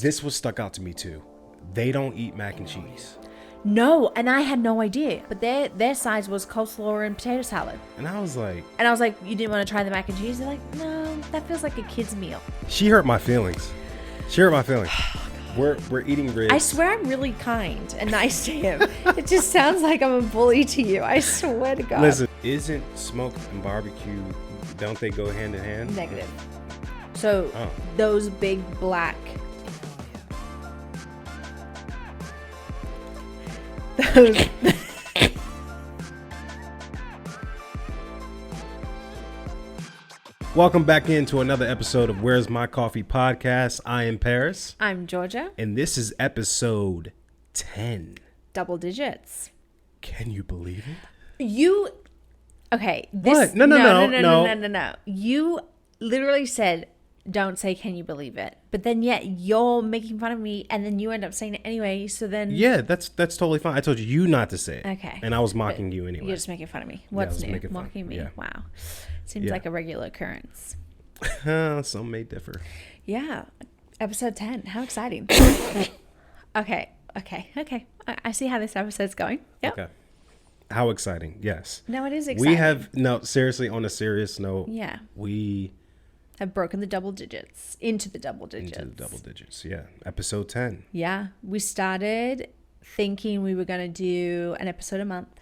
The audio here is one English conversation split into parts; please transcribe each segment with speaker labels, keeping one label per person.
Speaker 1: This was stuck out to me too. They don't eat mac and cheese.
Speaker 2: No, and I had no idea. But their size was coleslaw and potato salad.
Speaker 1: And I was like,
Speaker 2: you didn't want to try the mac and cheese? They're like, no, that feels like a kid's meal.
Speaker 1: she hurt my feelings. We're eating ribs.
Speaker 2: I swear I'm really kind and nice to him. It just sounds like I'm a bully to you. I swear to God.
Speaker 1: Listen, isn't smoke and barbecue, don't they go hand in hand?
Speaker 2: Negative. So those big black... Those...
Speaker 1: Welcome back into another episode of Where's My Coffee podcast. I am Perris.
Speaker 2: I'm Georgia.
Speaker 1: And this is episode 10.
Speaker 2: Double digits.
Speaker 1: Can you believe it?
Speaker 2: Okay.
Speaker 1: What? No.
Speaker 2: You literally said, don't say, can you believe it? But then yet you're making fun of me and then you end up saying it anyway. So then.
Speaker 1: Yeah, that's totally fine. I told you not to say it.
Speaker 2: Okay.
Speaker 1: And I was mocking you anyway.
Speaker 2: You're just making fun of me. What's new? Mocking me.
Speaker 1: Yeah.
Speaker 2: Wow. Seems like a regular occurrence.
Speaker 1: Some may differ.
Speaker 2: Yeah. Episode 10. How exciting. Okay. I see how this episode's going. Yep.
Speaker 1: Okay. How exciting. Yes.
Speaker 2: No, it is exciting.
Speaker 1: Seriously, on a serious note.
Speaker 2: Yeah.
Speaker 1: We
Speaker 2: have broken the double digits. Into the double digits.
Speaker 1: Yeah. Episode 10.
Speaker 2: Yeah. We started thinking we were going to do an episode a month.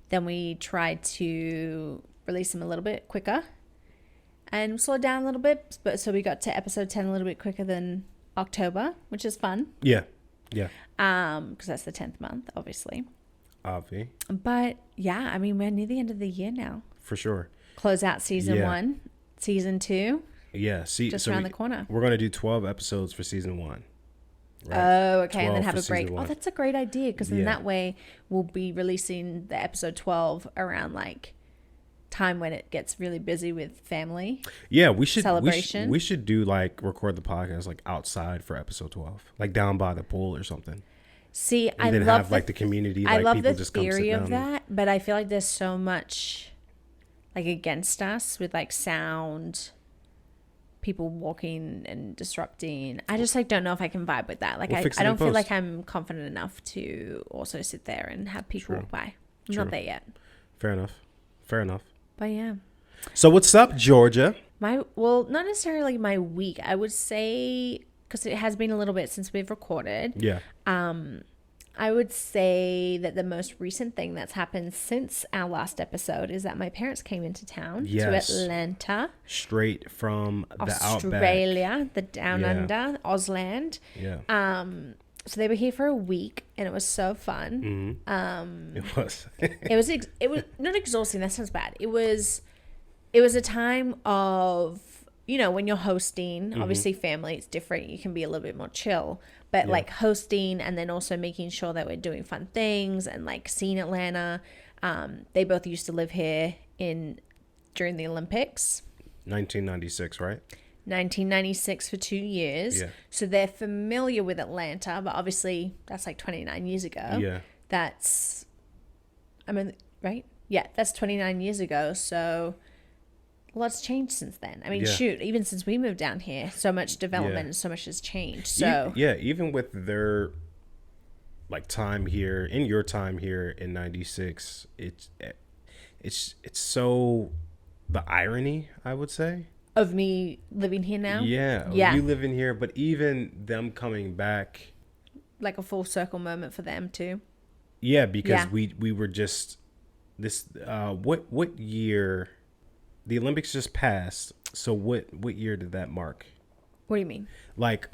Speaker 2: Then we tried to release them a little bit quicker and slow down a little bit. But so we got to episode 10 a little bit quicker than October, which is fun.
Speaker 1: Yeah.
Speaker 2: Because that's the 10th month, obviously. But yeah, I mean, we're near the end of the year now.
Speaker 1: For sure.
Speaker 2: Close out season 1, season 2.
Speaker 1: Yeah.
Speaker 2: Just around the corner.
Speaker 1: We're going to do 12 episodes for season 1.
Speaker 2: Right? Oh, okay. And then have a break. Oh, that's a great idea. Because in that way, we'll be releasing the episode 12 around like time when it gets really busy with family.
Speaker 1: Yeah, we should
Speaker 2: celebration.
Speaker 1: We should do like record the podcast like outside for episode 12, like down by the pool or something.
Speaker 2: See,
Speaker 1: and then have like the community.
Speaker 2: I
Speaker 1: like,
Speaker 2: love
Speaker 1: people
Speaker 2: the
Speaker 1: just
Speaker 2: theory of that, but I feel like there's so much like against us with like sound, people walking and disrupting. I just like don't know if I can vibe with that. Like I don't feel like I'm confident enough to also sit there and have people walk by. I'm not there yet.
Speaker 1: Fair enough.
Speaker 2: But yeah.
Speaker 1: So what's up, Georgia?
Speaker 2: Not necessarily my week. I would say, because it has been a little bit since we've recorded.
Speaker 1: Yeah.
Speaker 2: I would say that the most recent thing that's happened since our last episode is that my parents came into town to Atlanta.
Speaker 1: Straight from the
Speaker 2: Australia,
Speaker 1: outback.
Speaker 2: the down under, Ausland.
Speaker 1: Yeah.
Speaker 2: So they were here for a week, and it was so fun.
Speaker 1: Mm-hmm. It was.
Speaker 2: it was not exhausting. That sounds bad. It was a time of, when you're hosting, obviously family, it's different. You can be a little bit more chill, but like hosting and then also making sure that we're doing fun things and like seeing Atlanta. They both used to live here during the Olympics.
Speaker 1: 1996, right?
Speaker 2: 1996 for 2 years.
Speaker 1: Yeah.
Speaker 2: So they're familiar with Atlanta, but obviously that's like 29 years ago.
Speaker 1: Yeah.
Speaker 2: Right? Yeah, that's 29 years ago. So a lot's changed since then. I mean, shoot, even since we moved down here, so much development and so much has changed. So
Speaker 1: even with their like time here, in your time here in 96, it's so the irony, I would say.
Speaker 2: Of me living here now?
Speaker 1: Yeah. You living here, but even them coming back.
Speaker 2: Like a full circle moment for them too.
Speaker 1: Yeah, because we were just this what year? The Olympics just passed. So what year did that mark?
Speaker 2: What do you mean?
Speaker 1: Like,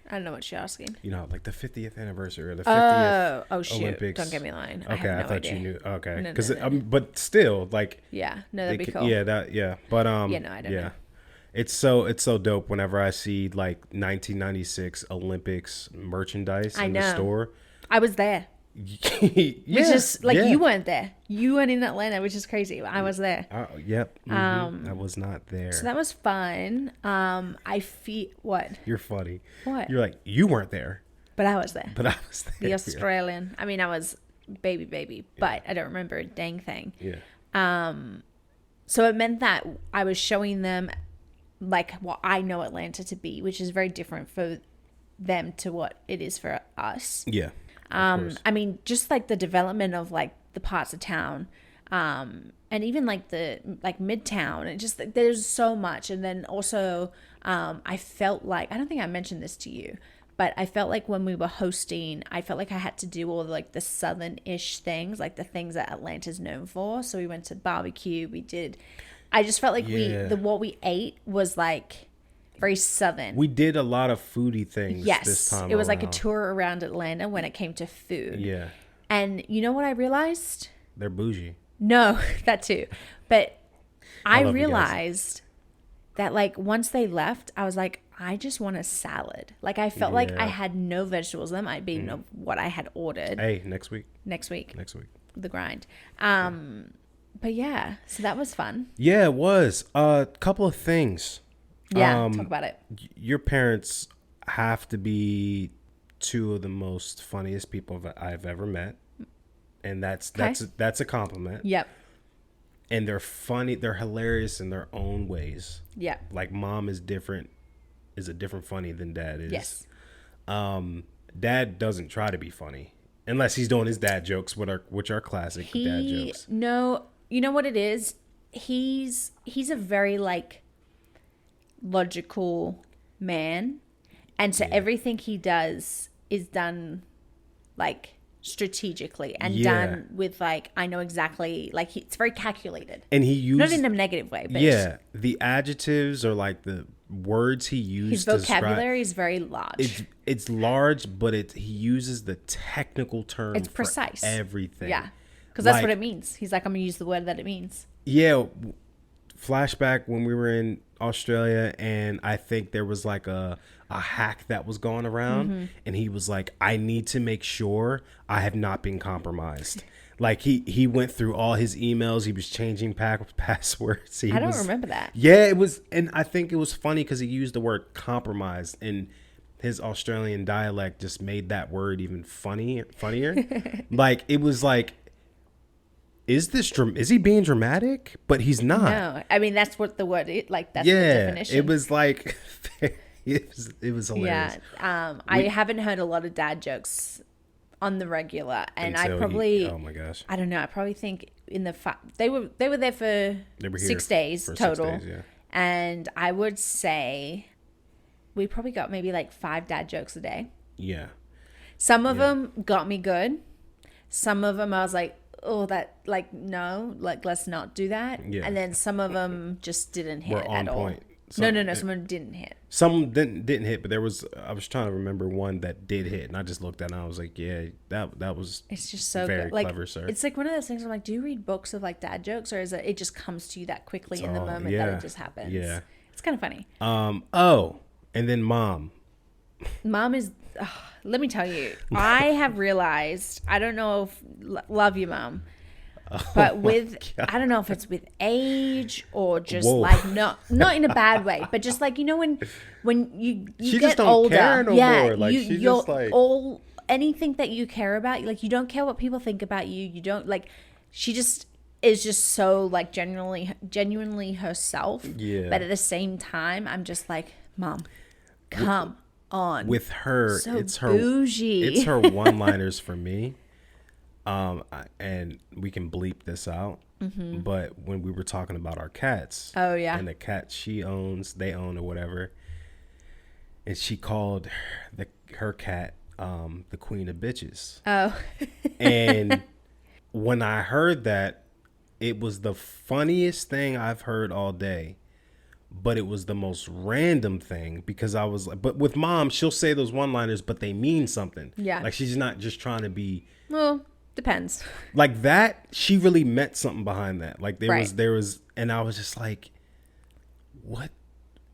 Speaker 2: I don't know what you're asking.
Speaker 1: Like the 50th anniversary or the 50th
Speaker 2: Olympics.
Speaker 1: Olympics.
Speaker 2: Don't get me lying.
Speaker 1: Okay,
Speaker 2: I
Speaker 1: thought
Speaker 2: idea.
Speaker 1: you knew. Okay,
Speaker 2: because
Speaker 1: but still, like.
Speaker 2: Yeah, no, that'd be cool.
Speaker 1: Yeah, but
Speaker 2: I don't know.
Speaker 1: It's so dope whenever I see like 1996 Olympics merchandise in the store.
Speaker 2: I was there. Which is like you weren't there. You weren't in Atlanta, which is crazy. I was there.
Speaker 1: Yep. Mm-hmm. I was not there.
Speaker 2: So that was fun. I feel what?
Speaker 1: You're funny.
Speaker 2: What?
Speaker 1: You're like you weren't there.
Speaker 2: But I was there. The
Speaker 1: Yeah.
Speaker 2: Australian. I mean, I was baby, but I don't remember a dang thing.
Speaker 1: Yeah.
Speaker 2: So it meant that I was showing them like what I know Atlanta to be, which is very different for them to what it is for us.
Speaker 1: Yeah.
Speaker 2: I mean, just like the development of like the parts of town, and even like the like Midtown, and just there's so much. And then also, I felt like, I don't think I mentioned this to you, but I felt like when we were hosting, I felt like I had to do all like the southern-ish things, like the things that Atlanta's known for. So we went to barbecue. I just felt like what we ate was like very southern.
Speaker 1: We did a lot of foodie things this time.
Speaker 2: It was like a tour around Atlanta when it came to food.
Speaker 1: Yeah.
Speaker 2: And you know what I realized?
Speaker 1: They're bougie.
Speaker 2: No, that too. But I realized that like once they left, I was like, I just want a salad. Like I felt like I had no vegetables. That might be what I had ordered.
Speaker 1: Hey, next week.
Speaker 2: The grind. But yeah, so that was fun.
Speaker 1: Yeah, it was. A couple of things.
Speaker 2: Yeah, talk about it.
Speaker 1: Your parents have to be two of the most funniest people that I've ever met. And that's a compliment.
Speaker 2: Yep.
Speaker 1: And they're funny. They're hilarious in their own ways.
Speaker 2: Yeah.
Speaker 1: Like mom is a different funny than dad is.
Speaker 2: Yes.
Speaker 1: Dad doesn't try to be funny unless he's doing his dad jokes, which are classic dad jokes.
Speaker 2: No, you know what it is? He's a very like logical man, and so everything he does is done like strategically and done with like, I know exactly, like it's very calculated,
Speaker 1: and he used
Speaker 2: not in a negative way, but
Speaker 1: the adjectives or like the words he used,
Speaker 2: his vocabulary is very large.
Speaker 1: It's large, but he uses the technical term.
Speaker 2: It's precise.
Speaker 1: For everything.
Speaker 2: Yeah, because that's what it means. He's like, I'm gonna use the word that it means.
Speaker 1: Yeah. Flashback when we were in Australia, and I think there was like a hack that was going around, and he was like, I need to make sure I have not been compromised. Like he went through all his emails. He was changing passwords.
Speaker 2: I don't remember that.
Speaker 1: Yeah, it was, and I think it was funny because he used the word compromised, and his Australian dialect just made that word even funnier. Like it was like, is he being dramatic? But he's not.
Speaker 2: No, I mean that's what the word that's the definition.
Speaker 1: It was like it was hilarious.
Speaker 2: Yeah, I haven't heard a lot of dad jokes on the regular, and I probably
Speaker 1: oh my gosh,
Speaker 2: I don't know. I probably think in the they were there for 6 days total,
Speaker 1: 6 days,
Speaker 2: and I would say we probably got maybe like 5 dad jokes a day.
Speaker 1: Yeah,
Speaker 2: some of them got me good. Some of them I was like, oh, that like no, like let's not do that. Yeah. And then some of them just didn't hit at all. Point. No, some of them didn't hit.
Speaker 1: Some didn't hit, but I was trying to remember one that did hit, and I just looked at it and I was like, yeah, that was.
Speaker 2: It's just so
Speaker 1: very
Speaker 2: good. Like,
Speaker 1: clever, sir.
Speaker 2: It's like one of those things. I'm like, do you read books of like dad jokes, or is it just comes to you that quickly in the moment that it just happens?
Speaker 1: Yeah,
Speaker 2: it's kind of funny.
Speaker 1: And then mom
Speaker 2: is. Let me tell you, I have realized. I don't know if love you, mom. But I don't know if it's with age or just like not in a bad way, but just like, you know, when you
Speaker 1: she
Speaker 2: get
Speaker 1: just don't
Speaker 2: older,
Speaker 1: care no more. Like
Speaker 2: you're
Speaker 1: just like
Speaker 2: all anything that you care about, like you don't care what people think about you. You don't like. She just is just so like genuinely herself. Yeah. But at the same time, I'm just like, mom, come on.
Speaker 1: With her,
Speaker 2: so
Speaker 1: it's her
Speaker 2: bougie.
Speaker 1: It's her one-liners for me. And we can bleep this out, but when we were talking about our cats, and the cats they own or whatever, and she called her cat the queen of bitches. And when I heard that, it was the funniest thing I've heard all day, but it was the most random thing because I was like, but with mom, she'll say those one-liners, but they mean something. Yeah, like she's not just trying to be
Speaker 2: Depends.
Speaker 1: Like that, she really meant something behind that. Like there was, and I was just like, what?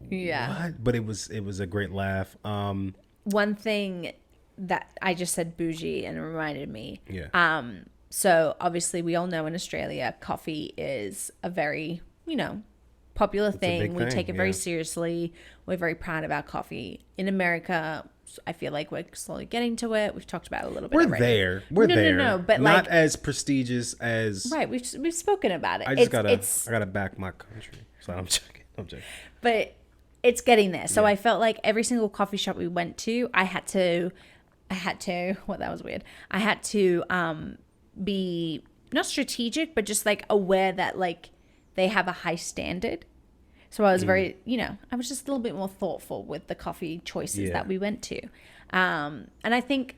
Speaker 2: Yeah.
Speaker 1: What? But it was a great laugh.
Speaker 2: One thing that I just said bougie and it reminded me.
Speaker 1: Yeah.
Speaker 2: So obviously we all know in Australia, coffee is a very, popular thing. We take it very seriously. We're very proud of our coffee. In America, I feel like we're slowly getting to it. We've talked about it a little bit.
Speaker 1: We're there.
Speaker 2: But
Speaker 1: not as prestigious as.
Speaker 2: Right. We've spoken about it.
Speaker 1: I gotta back my country. So I'm joking.
Speaker 2: But it's getting there. So I felt like every single coffee shop we went to, I had to, well, that was weird. I had to be not strategic, but just like aware that like they have a high standard. So I was very, I was just a little bit more thoughtful with the coffee choices that we went to. And I think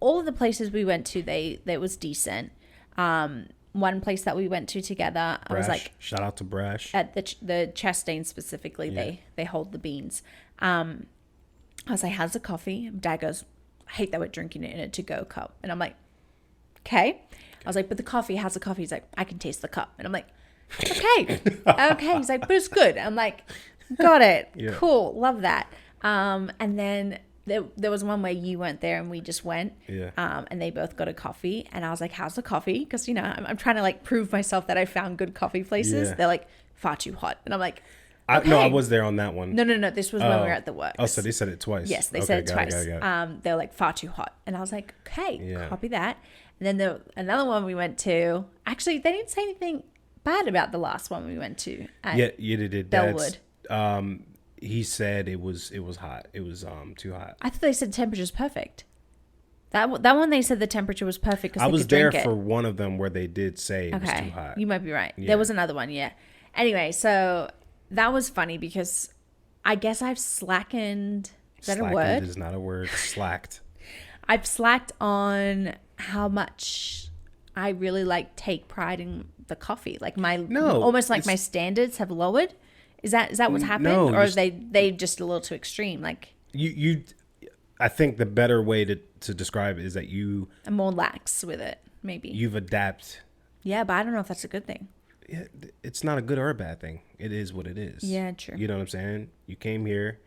Speaker 2: all of the places we went to, they was decent. One place that we went to together, I was like,
Speaker 1: shout out to Brash.
Speaker 2: At the Chastain specifically, they hold the beans. I was like, how's the coffee? Dad goes, I hate that we're drinking it in a to-go cup. And I'm like, okay. I was like, but the coffee, how's the coffee? He's like, I can taste the cup. And I'm like, okay. He's like, but it's good. I'm like, got it. Cool. Love that. And then there was one where you weren't there and we just went. And they both got a coffee. And I was like, how's the coffee? Because, I'm trying to like prove myself that I found good coffee places. They're like, far too hot. And I'm like, okay.
Speaker 1: No, I was there on that one.
Speaker 2: No. This was when we were at the works.
Speaker 1: Oh, so they said it twice.
Speaker 2: Yes, they said it twice. They're like, far too hot. And I was like, okay, copy that. And then another one we went to, actually, they didn't say anything bad about the last one we went to.
Speaker 1: Yeah, they did.
Speaker 2: Bellwood.
Speaker 1: He said it was hot. It was too hot.
Speaker 2: I thought they said the temperature's perfect. That one they said the temperature was perfect because
Speaker 1: I was there for one of them where they did say it was too hot.
Speaker 2: You might be right. There was another one, Anyway, so that was funny because I guess I've slackened. Is that a word?
Speaker 1: Slackened is not a word. Slacked.
Speaker 2: I've slacked on how much I really like take pride in the coffee. Like almost like my standards have lowered. Is that what's happened?
Speaker 1: No,
Speaker 2: or are they just a little too extreme? Like
Speaker 1: I think the better way to describe it is that you
Speaker 2: are more lax with it, maybe.
Speaker 1: You've adapted.
Speaker 2: Yeah, but I don't know if that's a good thing.
Speaker 1: Yeah, it's not a good or a bad thing. It is what it is.
Speaker 2: Yeah, true.
Speaker 1: You know what I'm saying? You came here,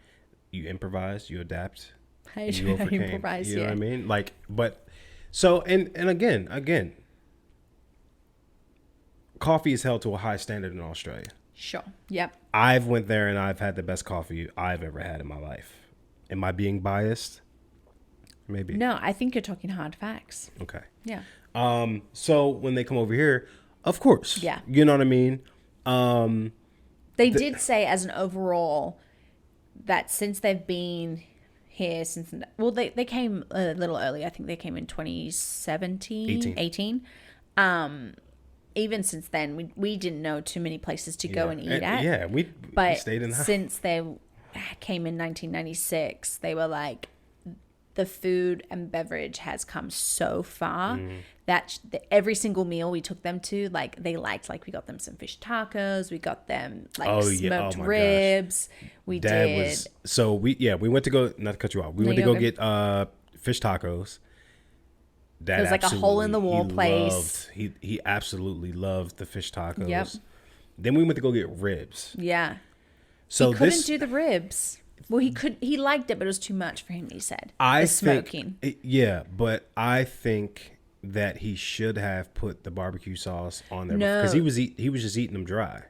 Speaker 1: you improvised, you adapt.
Speaker 2: You overcame. Improvise,
Speaker 1: you know what I mean? Like, but so and again, coffee is held to a high standard in Australia.
Speaker 2: Sure. Yep.
Speaker 1: I've went there and I've had the best coffee I've ever had in my life. Am I being biased? Maybe.
Speaker 2: No, I think you're talking hard facts.
Speaker 1: Okay.
Speaker 2: Yeah.
Speaker 1: So when they come over here, of course.
Speaker 2: Yeah.
Speaker 1: You know what I mean?
Speaker 2: They did say as an overall that since they've been here they came a little early. I think they came in 2017, 18. Even since then, we didn't know too many places to go and eat at.
Speaker 1: Yeah, we stayed in the house.
Speaker 2: Since they came in 1996, they were like, the food and beverage has come so far that every single meal we took them to, like, they liked. Like, we got them some fish tacos, we got them like smoked ribs.
Speaker 1: Gosh.
Speaker 2: We
Speaker 1: Dad
Speaker 2: did.
Speaker 1: We went to go, not to cut you off. We went to go get fish tacos. Dad,
Speaker 2: it was like a hole in the wall place.
Speaker 1: He absolutely loved the fish tacos.
Speaker 2: Yep.
Speaker 1: Then we went to go get ribs.
Speaker 2: Yeah.
Speaker 1: So
Speaker 2: he couldn't do the ribs. Well, he liked it, but it was too much for him, he said. Smoking.
Speaker 1: But I think that he should have put the barbecue sauce on there because he was just eating them dry.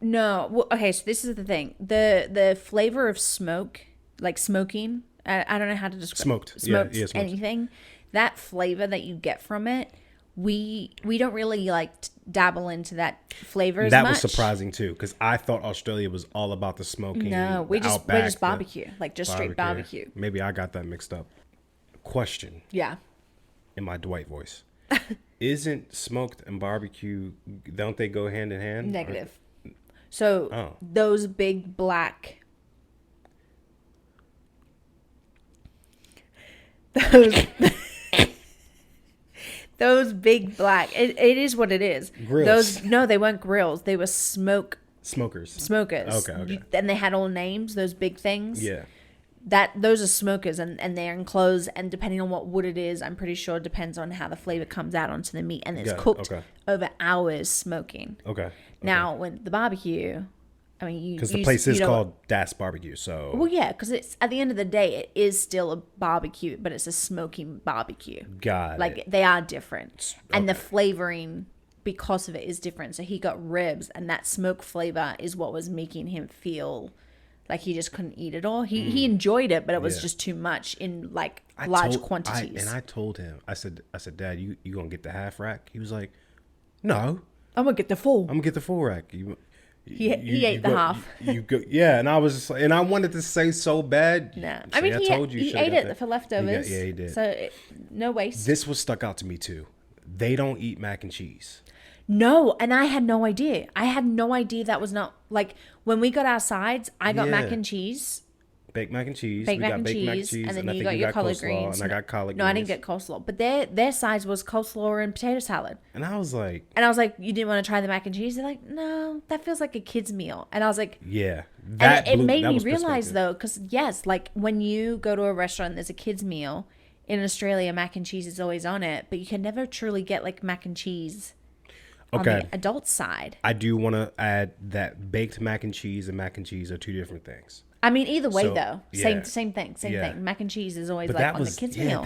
Speaker 2: No. Well, okay, so this is the thing. The flavor of smoke, like smoking, I don't know how to describe smoked anything. That flavor that you get from it, we don't really like dabble into that flavor as much.
Speaker 1: That was surprising too, because I thought Australia was all about the smoking.
Speaker 2: No, we just barbecue, like just straight barbecue.
Speaker 1: Maybe I got that mixed up. Question.
Speaker 2: Yeah.
Speaker 1: In my Dwight voice, isn't smoked and barbecue? Don't they go hand in hand?
Speaker 2: Negative. So those big black. Those big black. It is what it is.
Speaker 1: Grills.
Speaker 2: They weren't grills. They were smokers.
Speaker 1: Okay.
Speaker 2: And they had all names. Those big things.
Speaker 1: Yeah.
Speaker 2: Those are smokers, and they're enclosed. And depending on what wood it is, I'm pretty sure it depends on how the flavor comes out onto the meat, and it's cooked over hours smoking.
Speaker 1: Okay.
Speaker 2: Now, when the barbecue, I mean,
Speaker 1: because the place is called Das Barbecue, so.
Speaker 2: Well, yeah, because it's at the end of the day, it is still a barbecue, but it's a smoking barbecue.
Speaker 1: Got it.
Speaker 2: Like they are different, and the flavoring because of it is different. So he got ribs, and that smoke flavor is what was making him feel like he just couldn't eat it all. He enjoyed it, but it was just too much in like large quantities.
Speaker 1: I told him, I said, Dad, you gonna get the half rack? He was like, no,
Speaker 2: I'm gonna get the full.
Speaker 1: I'm gonna get the full rack.
Speaker 2: He ate the half.
Speaker 1: You go, yeah, and I was just, and I wanted to say so bad.
Speaker 2: No, I mean he ate it for leftovers.
Speaker 1: Yeah, he did.
Speaker 2: So no waste.
Speaker 1: This was stuck out to me too. They don't eat mac and cheese.
Speaker 2: No, and I had no idea. I had no idea that was not like when we got our sides. I got mac and cheese.
Speaker 1: Baked mac and cheese.
Speaker 2: Baked mac and cheese, and then you got your collard greens.
Speaker 1: And I got collard greens.
Speaker 2: No, I didn't get coleslaw. But their sides was coleslaw and potato salad.
Speaker 1: And I was like...
Speaker 2: you didn't want to try the mac and cheese? They're like, no, that feels like a kid's meal. And I was like...
Speaker 1: Yeah.
Speaker 2: It made me realize, though, because, yes, like, when you go to a restaurant and there's a kid's meal, in Australia, mac and cheese is always on it. But you can never truly get, like, mac and cheese on the adult side.
Speaker 1: I do want to add that baked mac and cheese are two different things.
Speaker 2: I mean, either way, though, same thing. Mac and cheese is always on the kids' meal.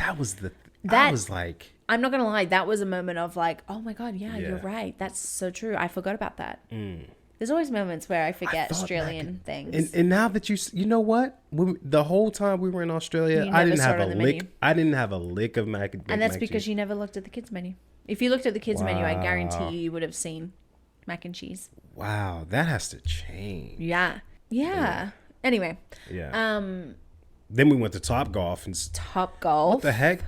Speaker 1: That was like,
Speaker 2: I'm not gonna lie, that was a moment of like, oh my god, you're right. That's so true. I forgot about that. There's always moments where I forget Australian things.
Speaker 1: And now that you know what? The whole time we were in Australia, I didn't have a lick. I didn't have a lick of mac and cheese.
Speaker 2: And that's because you never looked at the kids' menu. If you looked at the kids' menu, I guarantee you would have seen mac and cheese.
Speaker 1: Wow, that has to change.
Speaker 2: Yeah. Anyway.
Speaker 1: Yeah. Then we went to Topgolf and
Speaker 2: Topgolf.
Speaker 1: What the heck?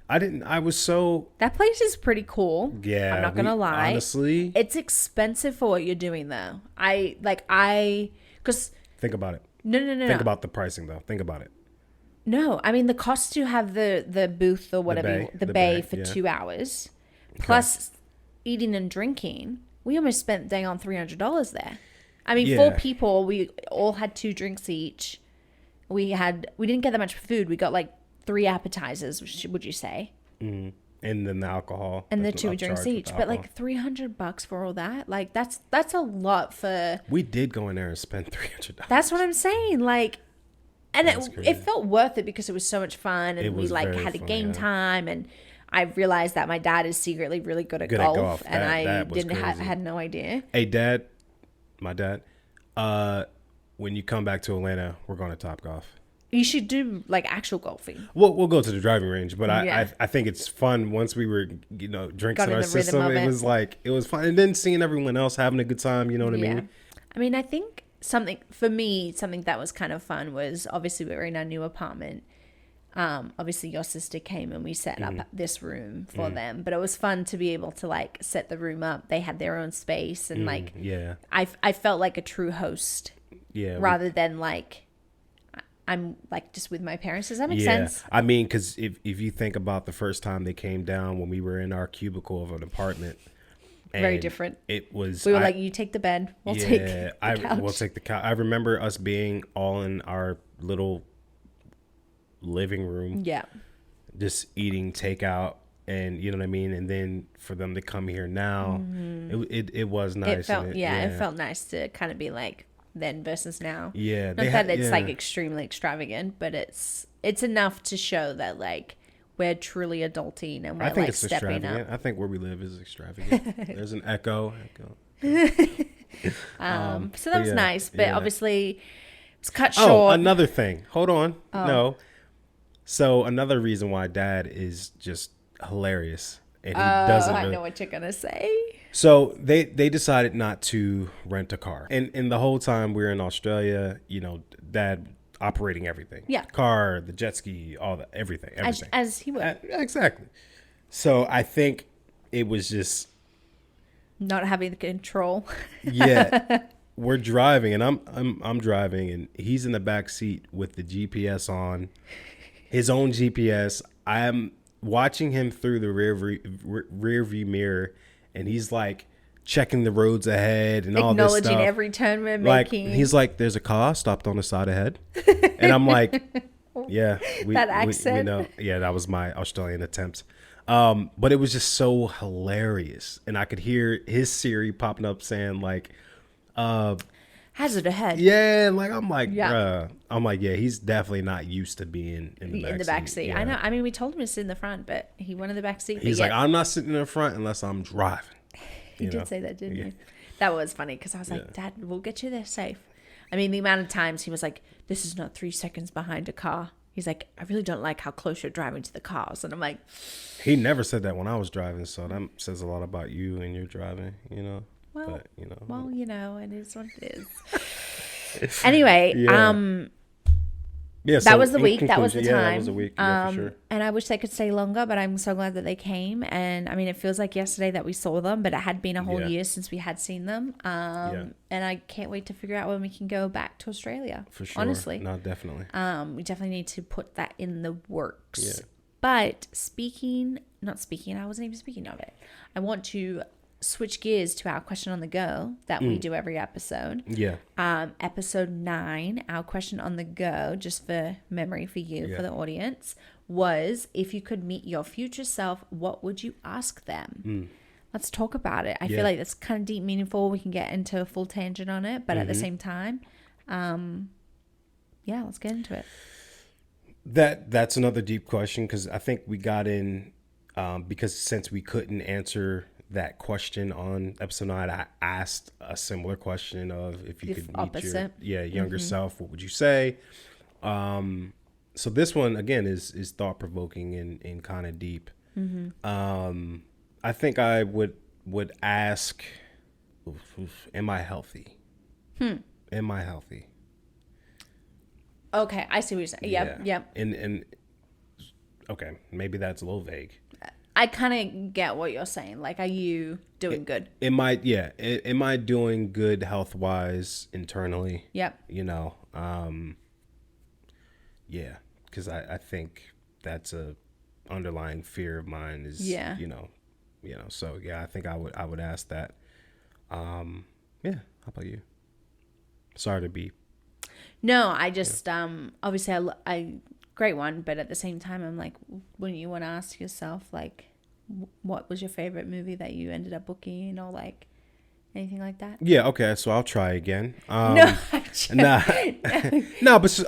Speaker 1: I was so...
Speaker 2: That place is pretty cool.
Speaker 1: Yeah.
Speaker 2: I'm not going to lie.
Speaker 1: Honestly.
Speaker 2: It's expensive for what you're doing, though. Because...
Speaker 1: Think about it.
Speaker 2: No.
Speaker 1: Think about the pricing, though. Think about it.
Speaker 2: No. I mean, the cost to have the booth or whatever, the bay for 2 hours, plus eating and drinking, we almost spent dang on $300 there. I mean, 4 people, we all had 2 drinks each. We didn't get that much food. We got like 3 appetizers, would you say?
Speaker 1: Mm-hmm. And then the alcohol.
Speaker 2: And the 2 drinks each. But like $300 for all that? Like that's a lot for...
Speaker 1: We did go in there and spend $300.
Speaker 2: That's what I'm saying. Like, and it felt worth it because it was so much fun. And we like had a game time. And I realized that my dad is secretly really good at golf. And I had no idea.
Speaker 1: Hey, my dad, when you come back to Atlanta, we're going to Topgolf.
Speaker 2: You should do like actual golfing.
Speaker 1: We'll go to the driving range, but I think it's fun once we were, drinks in our system. It was fun. And then seeing everyone else having a good time, you know what I mean?
Speaker 2: I mean, I think something that was kind of fun was obviously we were in our new apartment. Obviously your sister came and we set up this room for them, but it was fun to be able to like set the room up. They had their own space and I felt like a true host rather than like I'm like just with my parents. Does that make sense?
Speaker 1: I mean, because if you think about the first time they came down when we were in our cubicle of an apartment,
Speaker 2: very different.
Speaker 1: It was.
Speaker 2: We were like, you take the bed, we'll take the couch.
Speaker 1: We'll take the couch. I remember us being all in our little living room, just eating takeout, and you know what I mean. And then for them to come here now, it was nice.
Speaker 2: It felt nice to kind of be like then versus now.
Speaker 1: Yeah,
Speaker 2: not that it's like extremely extravagant, but it's enough to show that like we're truly adulting and we're like stepping up.
Speaker 1: I think where we live is extravagant. There's an echo.
Speaker 2: So that was nice, but obviously it's cut short.
Speaker 1: Oh, another thing. Hold on. No. So another reason why Dad is just hilarious and he doesn't.
Speaker 2: I know what you're gonna say.
Speaker 1: So they decided not to rent a car, and the whole time we were in Australia, Dad operating everything.
Speaker 2: Yeah.
Speaker 1: Car, the jet ski, all that, everything.
Speaker 2: As he would.
Speaker 1: Exactly. So I think it was just
Speaker 2: not having the control.
Speaker 1: Yeah. We're driving and I'm driving and he's in the back seat with the GPS on, his own GPS. I'm watching him through the rear view mirror and he's like checking the roads ahead and all this stuff.
Speaker 2: Acknowledging every turn we're making.
Speaker 1: He's like, there's a car stopped on the side ahead. And I'm like, yeah.
Speaker 2: That accent.
Speaker 1: We know. Yeah, that was my Australian attempt. But it was just so hilarious. And I could hear his Siri popping up saying like,
Speaker 2: hazard ahead.
Speaker 1: Yeah, like I'm like, bruh. I'm like, yeah, he's definitely not used to being in the back seat.
Speaker 2: Yeah. I know. I mean, we told him to sit in the front, but he wanted the back seat.
Speaker 1: He's like, I'm not sitting in the front unless I'm driving.
Speaker 2: He did say that, didn't he? That was funny because I was like, Dad, we'll get you there safe. I mean, the amount of times he was like, this is not 3 seconds behind a car. He's like, I really don't like how close you're driving to the cars. And I'm like...
Speaker 1: He never said that when I was driving, so that says a lot about you and your driving,
Speaker 2: Well,
Speaker 1: but,
Speaker 2: it is what it is. Anyway,
Speaker 1: yeah,
Speaker 2: that was the week. That was the time.
Speaker 1: Yeah, that was the week. Yeah, for sure.
Speaker 2: And I wish they could stay longer, but I'm so glad that they came. And I mean, it feels like yesterday that we saw them, but it had been a whole year since we had seen them. And I can't wait to figure out when we can go back to Australia.
Speaker 1: For sure.
Speaker 2: Honestly.
Speaker 1: No, definitely.
Speaker 2: We definitely need to put that in the works.
Speaker 1: Yeah.
Speaker 2: But I wasn't even speaking of it. I want to switch gears to our question on the go that we do every episode.
Speaker 1: Yeah.
Speaker 2: Episode 9, our question on the go, just for memory for you, for the audience, was if you could meet your future self, what would you ask them? Let's talk about it. I feel like that's kind of deep, meaningful. We can get into a full tangent on it, but at the same time, let's get into it.
Speaker 1: That's another deep question, because I think we got in because since we couldn't answer that question on episode 9, I asked a similar question of if you could meet your younger self, what would you say? So this one again is thought provoking and kind of deep. I think I would ask, am I healthy? Am I healthy?
Speaker 2: Okay, I see what you're saying. Yep.
Speaker 1: And okay, maybe that's a little vague.
Speaker 2: I kind of get what you're saying. Like, are you doing good?
Speaker 1: Am I doing good health-wise internally?
Speaker 2: Yep.
Speaker 1: Because I think that's a underlying fear of mine is, so I think I would ask that. How about you? Sorry to be.
Speaker 2: No, I just, obviously I great one, but at the same time, I'm like, wouldn't you want to ask yourself, like, what was your favorite movie that you ended up booking, or like anything like that?
Speaker 1: Yeah, okay, so I'll try again.
Speaker 2: No,
Speaker 1: no, but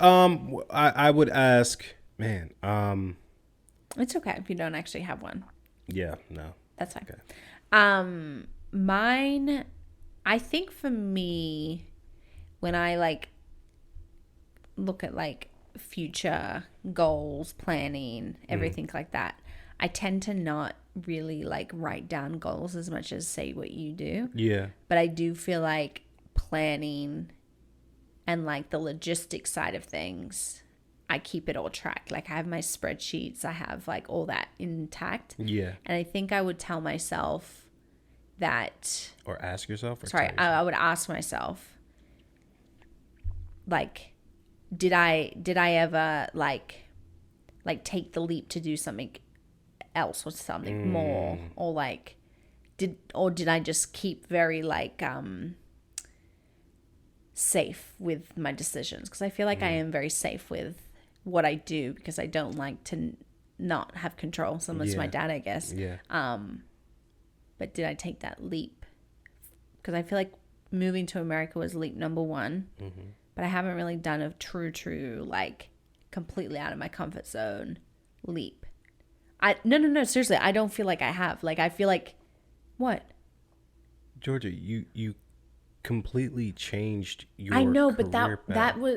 Speaker 1: I would ask, man.
Speaker 2: It's okay if you don't actually have one.
Speaker 1: Yeah, no,
Speaker 2: that's fine. Okay. Mine, I think for me, when I like look at like future goals, planning, everything like that, I tend to not really like write down goals as much as say what you do.
Speaker 1: Yeah.
Speaker 2: But I do feel like planning and like the logistics side of things, I keep it all tracked. Like I have my spreadsheets, I have like all that intact.
Speaker 1: Yeah.
Speaker 2: And I think I would tell myself that,
Speaker 1: or ask yourself, or
Speaker 2: sorry, I would ask myself, like, did I ever like take the leap to do something else or something more, or like did I just keep very like safe with my decisions? Because I feel like I am very safe with what I do, because I don't like to not have control, similar to my dad, I guess. But did I take that leap? Because I feel like moving to America was leap number 1. But I haven't really done a true, like, completely out of my comfort zone leap. No, seriously, I don't feel like I have. Like, I feel like, what?
Speaker 1: Georgia, you completely changed your
Speaker 2: I know, but
Speaker 1: career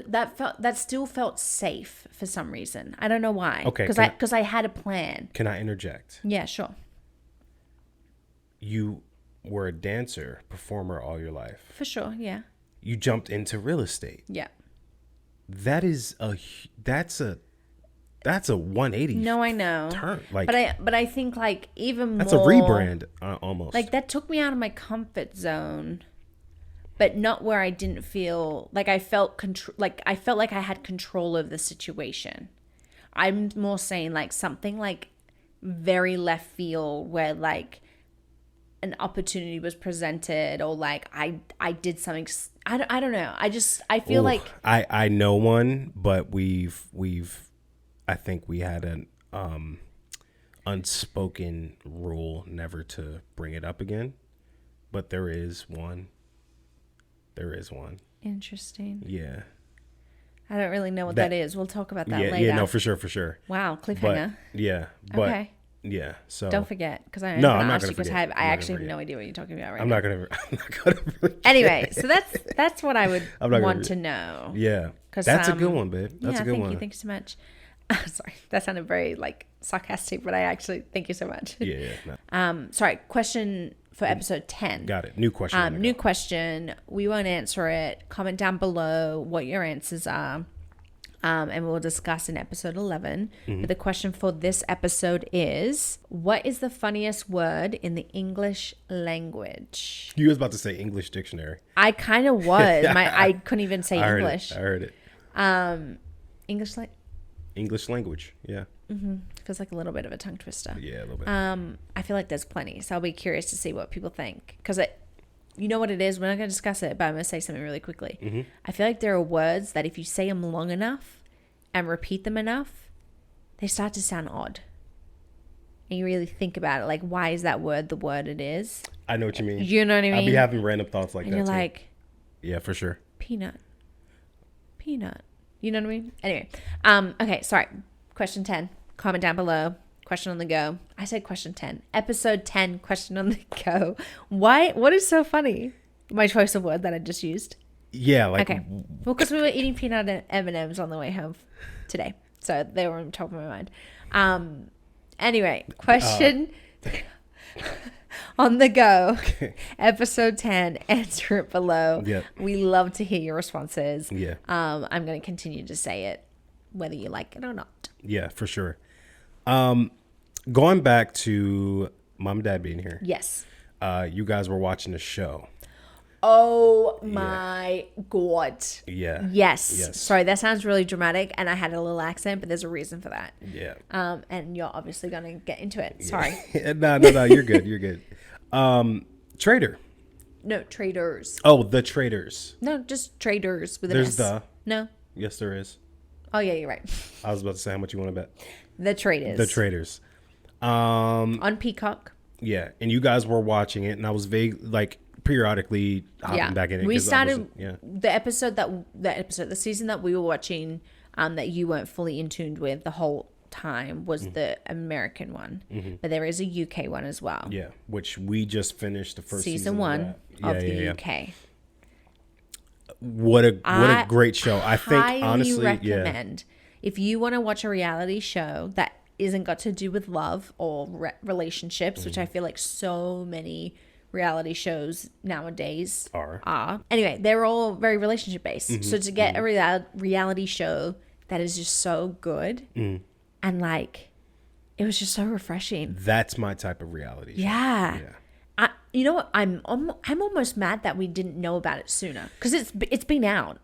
Speaker 2: that still felt safe for some reason. I don't know why.
Speaker 1: Okay.
Speaker 2: Because I had a plan.
Speaker 1: Can I interject?
Speaker 2: Yeah, sure.
Speaker 1: You were a dancer, performer all your life.
Speaker 2: For sure, yeah.
Speaker 1: You jumped into real estate.
Speaker 2: Yeah.
Speaker 1: That's a 180.
Speaker 2: No, I know.
Speaker 1: Turn. Like,
Speaker 2: but I think like even
Speaker 1: that's
Speaker 2: more.
Speaker 1: That's a rebrand almost.
Speaker 2: Like that took me out of my comfort zone, but not where I didn't feel like I felt control. Like I felt like I had control of the situation. I'm more saying like something like very left field, where like an opportunity was presented, or like I did something. I don't know. I feel like
Speaker 1: I know one, but we've I think we had an unspoken rule never to bring it up again. But there is one.
Speaker 2: Interesting.
Speaker 1: Yeah.
Speaker 2: I don't really know what that is. We'll talk about that later.
Speaker 1: Yeah, no, for sure.
Speaker 2: Wow, cliffhanger.
Speaker 1: Okay. Yeah, so
Speaker 2: don't forget, because I'm
Speaker 1: not going to forget.
Speaker 2: I actually have no idea what you're talking about right now.
Speaker 1: I'm not going to.
Speaker 2: Anyway, so that's what I would want to know.
Speaker 1: Yeah, that's a good one, babe. That's a good one.
Speaker 2: Thank you so much. Sorry, that sounded very like sarcastic, but I actually thank you so much.
Speaker 1: Yeah.
Speaker 2: Sorry, question for episode 10.
Speaker 1: Got it. New question.
Speaker 2: New question. We won't answer it. Comment down below what your answers are. And we'll discuss in episode 11. But the question for this episode is, what is the funniest word in the English language?
Speaker 1: You was about to say English dictionary.
Speaker 2: I kind of was. I couldn't even say English.
Speaker 1: I heard it. English language. Yeah.
Speaker 2: Feels like a little bit of a tongue twister.
Speaker 1: Yeah, a little bit.
Speaker 2: I feel like there's plenty. So I'll be curious to see what people think. Because you know what it is? We're not going to discuss it, but I'm going to say something really quickly. I feel like there are words that if you say them long enough and repeat them enough, they start to sound odd. And you really think about it. Like, why is that word the word it is?
Speaker 1: I know what you mean.
Speaker 2: You know what I mean?
Speaker 1: I'll be having random thoughts like
Speaker 2: and
Speaker 1: that
Speaker 2: you're
Speaker 1: too.
Speaker 2: like,
Speaker 1: yeah, for sure.
Speaker 2: Peanut. You know what I mean? Anyway. Okay, sorry. Question 10. Comment down below. Question on the go. I said question 10. Episode 10, question on the go. Why? What is so funny? My choice of word that I just used.
Speaker 1: Yeah, like.
Speaker 2: Okay. Well, because we were eating peanut and M&Ms on the way home today. So they were on top of my mind. Anyway, question on the go. Okay. Episode 10. Answer it below.
Speaker 1: Yeah.
Speaker 2: We love to hear your responses.
Speaker 1: Yeah.
Speaker 2: I'm going to continue to say it, whether you like it or not.
Speaker 1: Yeah, for sure. Going back to Mom and Dad being here.
Speaker 2: Yes.
Speaker 1: You guys were watching a show.
Speaker 2: Oh my God.
Speaker 1: Yeah.
Speaker 2: Yes. Sorry, that sounds really dramatic and I had a little accent, but there's a reason for that.
Speaker 1: Yeah.
Speaker 2: And you're obviously going to get into it. Sorry.
Speaker 1: No, you're good. You're good. Traitor.
Speaker 2: No, Traitors.
Speaker 1: Oh, the Traitors.
Speaker 2: No, just Traitors with an
Speaker 1: There's
Speaker 2: S.
Speaker 1: the.
Speaker 2: No.
Speaker 1: Yes, there is.
Speaker 2: Oh, yeah, you're right.
Speaker 1: I was about to say how much you want to bet.
Speaker 2: The Traitors.
Speaker 1: The Traitors.
Speaker 2: On Peacock.
Speaker 1: Yeah, and you guys were watching it, and I was periodically hopping back in it.
Speaker 2: We started the season that we were watching, that you weren't fully in tune with the whole time was the American one, but there is a UK one as well.
Speaker 1: Yeah, which we just finished the first season
Speaker 2: one of the UK.
Speaker 1: What a great show! I think honestly,
Speaker 2: recommend if you want to watch a reality show that isn't got to do with love or relationships, which I feel like so many reality shows nowadays are. Anyway, they're all very relationship based. So to get a reality show that is just so good and like it was just so refreshing.
Speaker 1: That's my type of reality show.
Speaker 2: Yeah. You know what? I'm almost mad that we didn't know about it sooner because it's been out.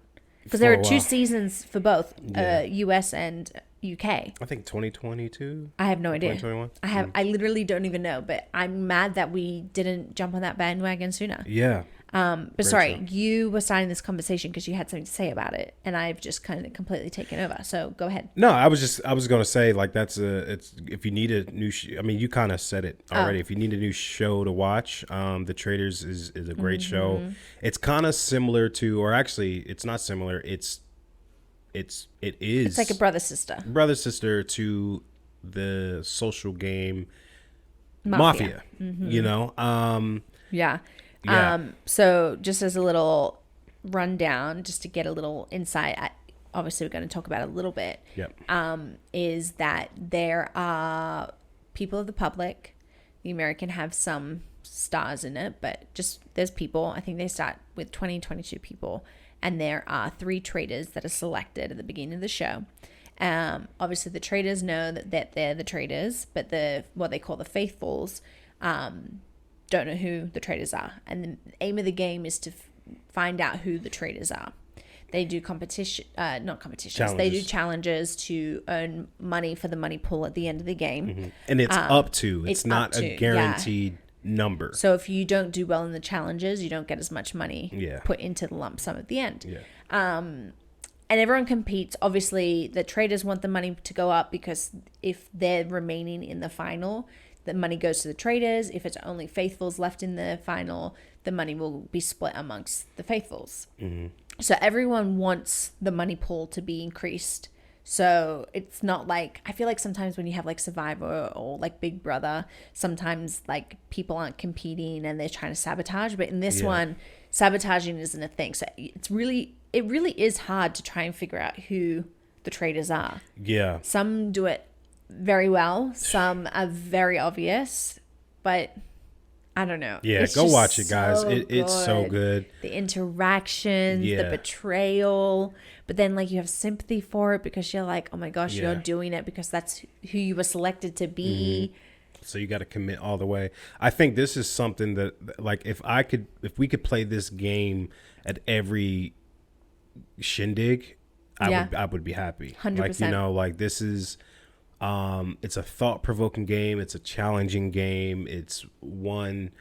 Speaker 2: Because there are 2 seasons for both US and UK.
Speaker 1: I think 2022.
Speaker 2: I have no idea.
Speaker 1: 2021.
Speaker 2: I literally don't even know. But I'm mad that we didn't jump on that bandwagon sooner.
Speaker 1: Yeah.
Speaker 2: But sorry, you were starting this conversation because you had something to say about it, and I've just kind of completely taken over. So go ahead.
Speaker 1: No, I was going to say like it's if you need a new. I mean, you kind of said it already. If you need a new show to watch, The Traitors is a great show. It's kind of similar to, or actually, it's not similar. It is. It's
Speaker 2: like a brother sister
Speaker 1: to the social game Mafia. You know.
Speaker 2: Yeah.
Speaker 1: Yeah.
Speaker 2: So just as a little rundown, just to get a little insight, obviously we're going to talk about it a little bit.
Speaker 1: Yep.
Speaker 2: Is that there are people of the public. The American have some stars in it, but just there's people. I think they start with 22 people, and there are 3 traitors that are selected at the beginning of the show. Obviously the traitors know that they're the traitors, but what they call the faithfuls don't know who the traitors are, and the aim of the game is to find out who the traitors are. They do not competitions. They do challenges to earn money for the money pool at the end of the game,
Speaker 1: and it's it's not a guaranteed number.
Speaker 2: So if you don't do well in the challenges, you don't get as much money put into the lump sum at the end. And everyone competes. Obviously, the traitors want the money to go up because if they're remaining in the final, the money goes to the traitors. If it's only faithfuls left in the final, the money will be split amongst the faithfuls. So everyone wants the money pool to be increased. So it's not like, I feel like sometimes when you have like Survivor or like Big Brother, sometimes like people aren't competing and they're trying to sabotage. But in this one, sabotaging isn't a thing. So it really is hard to try and figure out who the traitors are.
Speaker 1: Yeah.
Speaker 2: Some do it very well. Some are very obvious, but I don't know.
Speaker 1: Yeah, go watch it, guys. It's so good.
Speaker 2: The interactions, the betrayal, but then like you have sympathy for it because you're like, oh my gosh, you're doing it because that's who you were selected to be.
Speaker 1: So you got to commit all the way. I think this is something that, like, if we could play this game at every shindig, I would be happy.
Speaker 2: 100%.
Speaker 1: Like, you know, like this is, it's a thought-provoking game. It's a challenging game. It's one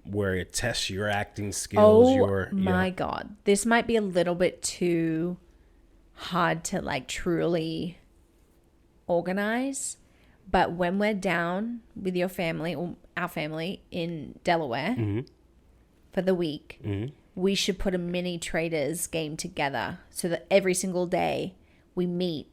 Speaker 1: where it tests your acting skills.
Speaker 2: Oh my God. This might be a little bit too hard to like truly organize. But when we're down with your family or our family in Delaware for the week, we should put a mini Traitors game together so that every single day we meet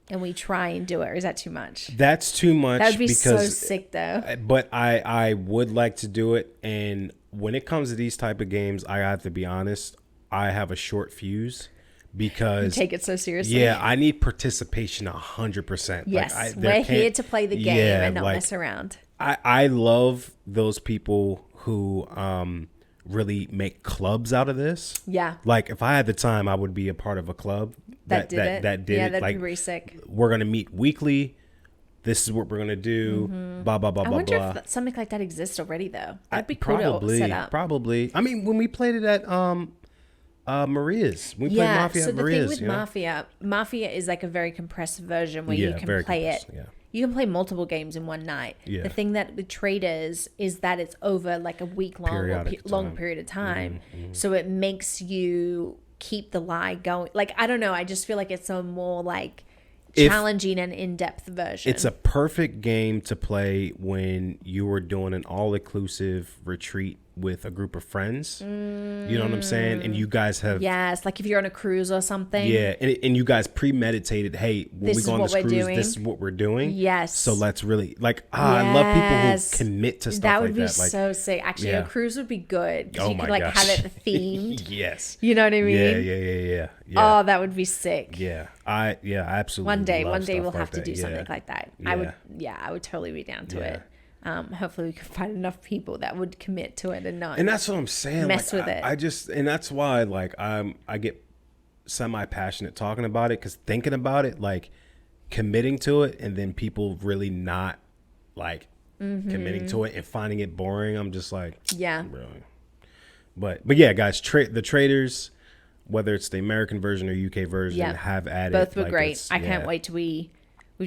Speaker 2: and we try and do it. Or is that too much?
Speaker 1: That's too much.
Speaker 2: That would be so sick though.
Speaker 1: But I would like to do it. And when it comes to these type of games, I have to be honest, I have a short fuse. Because
Speaker 2: you take it so seriously.
Speaker 1: Yeah, I need participation 100%.
Speaker 2: Yes,
Speaker 1: like
Speaker 2: we're here to play the game and not mess around.
Speaker 1: I love those people who really make clubs out of this.
Speaker 2: Yeah.
Speaker 1: Like if I had the time, I would be a part of a club that did it.
Speaker 2: Yeah, that'd
Speaker 1: like,
Speaker 2: be really sick.
Speaker 1: We're gonna meet weekly. This is what we're gonna do. Blah blah blah blah blah.
Speaker 2: I wonder if something like that exists already though. That'd be cool to set up.
Speaker 1: Probably. I mean, when we played it at Maria's. We played Mafia at Maria's.
Speaker 2: So the thing with Mafia is like a very compressed version where you can play it. Yeah. You can play multiple games in one night. Yeah. The thing that with Traitors is that it's over like a week long period of time. So it makes you keep the lie going. Like, I don't know. I just feel like it's a more like challenging and in-depth version.
Speaker 1: It's a perfect game to play when you are doing an all-inclusive retreat with a group of friends. You know what I'm saying? And you guys have...
Speaker 2: Yes, like if you're on a cruise or something.
Speaker 1: Yeah, and you guys premeditated, hey, when we go on this cruise, this is what we're doing.
Speaker 2: Yes.
Speaker 1: So let's really... Like, I love people who commit to stuff like that. That would
Speaker 2: be
Speaker 1: like,
Speaker 2: so sick. Actually, a cruise would be good. Because you could like have it themed.
Speaker 1: Yes.
Speaker 2: You know what I mean?
Speaker 1: Yeah.
Speaker 2: Oh, that would be sick.
Speaker 1: Yeah. I absolutely
Speaker 2: One day we'll have to
Speaker 1: that.
Speaker 2: do something like that.
Speaker 1: Yeah.
Speaker 2: I would totally be down to it. Hopefully we can find enough people that would commit to it and not.
Speaker 1: And that's what I'm saying.
Speaker 2: Mess with it.
Speaker 1: I just, and that's why like I get semi-passionate talking about it, because thinking about it, like committing to it, and then people really not like committing to it and finding it boring. I'm just like, really. But yeah, guys, the Traitors, whether it's the American version or UK version, have added.
Speaker 2: Both were great. I can't wait till we've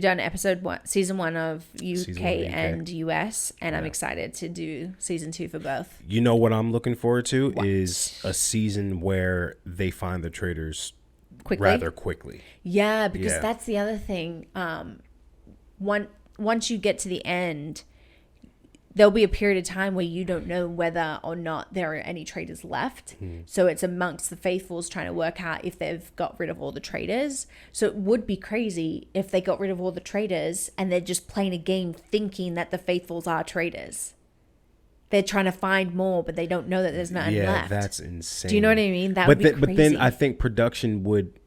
Speaker 2: done season 1 of UK and US, and I'm excited to do season 2 for both.
Speaker 1: You know what I'm looking forward to is a season where they find the traitors rather quickly.
Speaker 2: Yeah, because that's the other thing. Once you get to the end, there'll be a period of time where you don't know whether or not there are any traitors left. So it's amongst the faithfuls trying to work out if they've got rid of all the traitors. So it would be crazy if they got rid of all the traitors and they're just playing a game thinking that the faithfuls are traitors. They're trying to find more, but they don't know that there's nothing left.
Speaker 1: Yeah, that's insane.
Speaker 2: Do you know what I mean? That would be crazy.
Speaker 1: But then I think production would...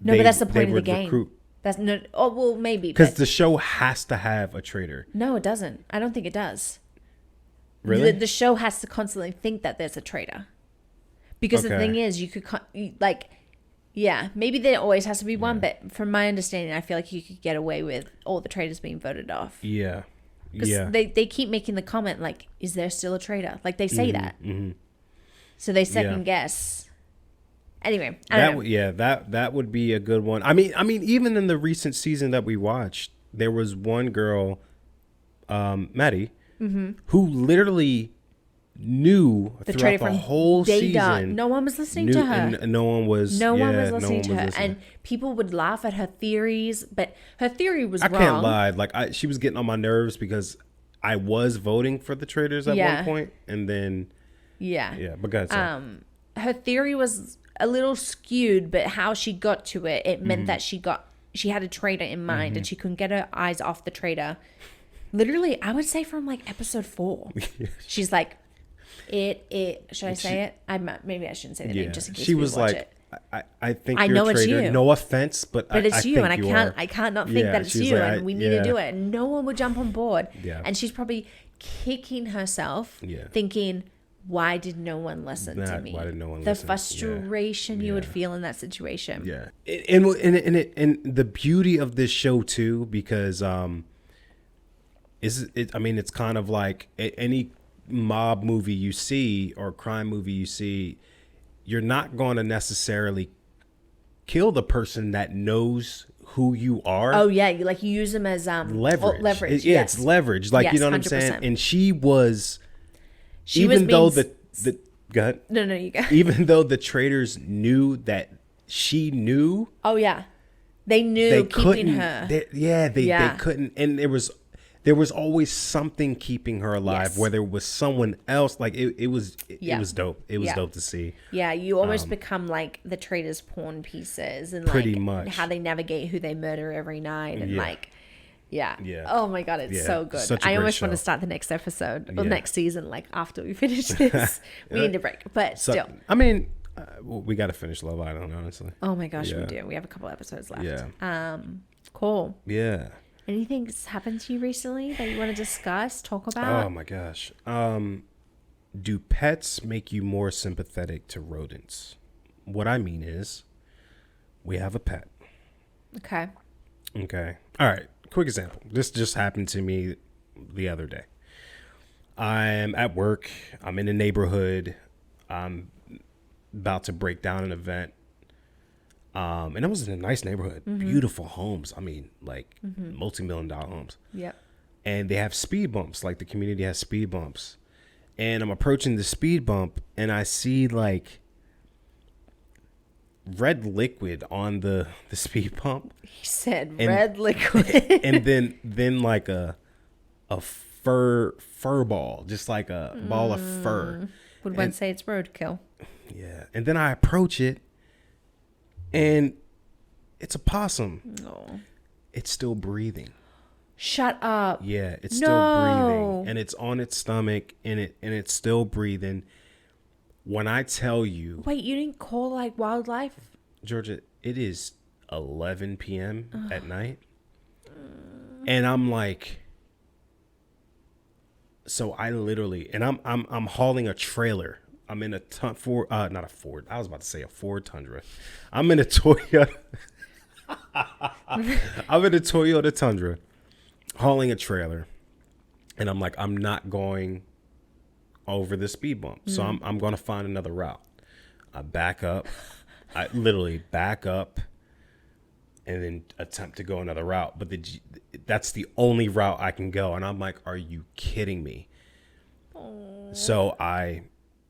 Speaker 2: No, but that's the point of the game. That's no. Oh, well, maybe.
Speaker 1: Because the show has to have a traitor.
Speaker 2: No, it doesn't. I don't think it does.
Speaker 1: Really?
Speaker 2: The show has to constantly think that there's a traitor. Because the thing is, you could, maybe there always has to be one, but from my understanding, I feel like you could get away with all the traitors being voted off.
Speaker 1: Yeah.
Speaker 2: Because they keep making the comment, like, is there still a traitor? Like, they say that. So they second guess. Anyway, I don't know.
Speaker 1: Yeah, that would be a good one. I mean, even in the recent season that we watched, there was one girl, Maddie, who literally knew throughout the whole season.
Speaker 2: No one was listening to her.
Speaker 1: And no one was
Speaker 2: listening to her. And people would laugh at her theories, but her theory was wrong. I
Speaker 1: can't lie. Like, she was getting on my nerves because I was voting for the traitors at one point, and then but guys,
Speaker 2: her theory was a little skewed, but how she got to it meant that she had a traitor in mind, and she couldn't get her eyes off the traitor. Literally, I would say from like episode 4, she's like, should I say it? Maybe I shouldn't say the name just in case
Speaker 1: she was like,
Speaker 2: it.
Speaker 1: I think
Speaker 2: I
Speaker 1: you're
Speaker 2: know
Speaker 1: a
Speaker 2: it's
Speaker 1: traitor.
Speaker 2: you.
Speaker 1: No offense, but
Speaker 2: it's you, and
Speaker 1: are.
Speaker 2: I can't not think that it's you,
Speaker 1: like,
Speaker 2: and we need to do it. And no one would jump on board.
Speaker 1: Yeah.
Speaker 2: And she's probably kicking herself,
Speaker 1: Yeah.
Speaker 2: thinking, why did no one listen to me?
Speaker 1: Why did no one
Speaker 2: the
Speaker 1: listen?
Speaker 2: frustration you would feel in that situation.
Speaker 1: Yeah. And the beauty of this show too, because it's kind of like any mob movie you see or crime movie you see, you're not going to necessarily kill the person that knows who you are.
Speaker 2: Oh yeah, you use them as leverage.
Speaker 1: It's leverage. Like, you know what I'm
Speaker 2: 100%.
Speaker 1: saying? And she was though the go ahead.
Speaker 2: No, you go.
Speaker 1: Even though the traitors knew that she knew.
Speaker 2: Oh yeah, they knew keeping her.
Speaker 1: They couldn't, and there was always something keeping her alive, whether it was someone else. Like it was dope. It was dope to see.
Speaker 2: Yeah, you almost become like the traitors' pawn pieces, and
Speaker 1: pretty
Speaker 2: like
Speaker 1: much
Speaker 2: how they navigate who they murder every night, and
Speaker 1: Yeah.
Speaker 2: Oh my god, it's so good. I almost want to start the next episode or next season, like after we finish this. We need a break, but still.
Speaker 1: I mean, we got to finish Love Island, honestly.
Speaker 2: Oh my gosh, we do. We have a couple episodes left.
Speaker 1: Yeah.
Speaker 2: Cool.
Speaker 1: Yeah.
Speaker 2: Anything's happened to you recently that you want to discuss, talk about?
Speaker 1: Oh my gosh. Do pets make you more sympathetic to rodents? What I mean is, we have a pet.
Speaker 2: Okay.
Speaker 1: All right. Quick example. This just happened to me the other day. I'm at work. I'm in a neighborhood. I'm about to break down an event. And it was in a nice neighborhood. Beautiful homes. I mean, like multi-million-dollar homes.
Speaker 2: Yep.
Speaker 1: And they have speed bumps. Like the community has speed bumps. And I'm approaching the speed bump and I see like red liquid on the speed bump.
Speaker 2: He said red liquid.
Speaker 1: And then like a fur ball, just like a ball of fur.
Speaker 2: Would one say it's roadkill?
Speaker 1: Yeah. And then I approach it and it's a possum.
Speaker 2: No.
Speaker 1: It's still breathing.
Speaker 2: Shut up.
Speaker 1: Yeah, it's still breathing. And it's on its stomach and it's still breathing. When I tell you...
Speaker 2: Wait, you didn't call like wildlife?
Speaker 1: Georgia, it is 11 p.m. at night. And I'm like... So I literally... And I'm hauling a trailer. I'm in a Ford... not a Ford. I was about to say a Ford Tundra. I'm in a Toyota... I'm in a Toyota Tundra. Hauling a trailer. And I'm like, I'm not going over the speed bump. So I'm going to find another route. I back up. I literally back up and then attempt to go another route. But that's the only route I can go. And I'm like, are you kidding me? Oh. So I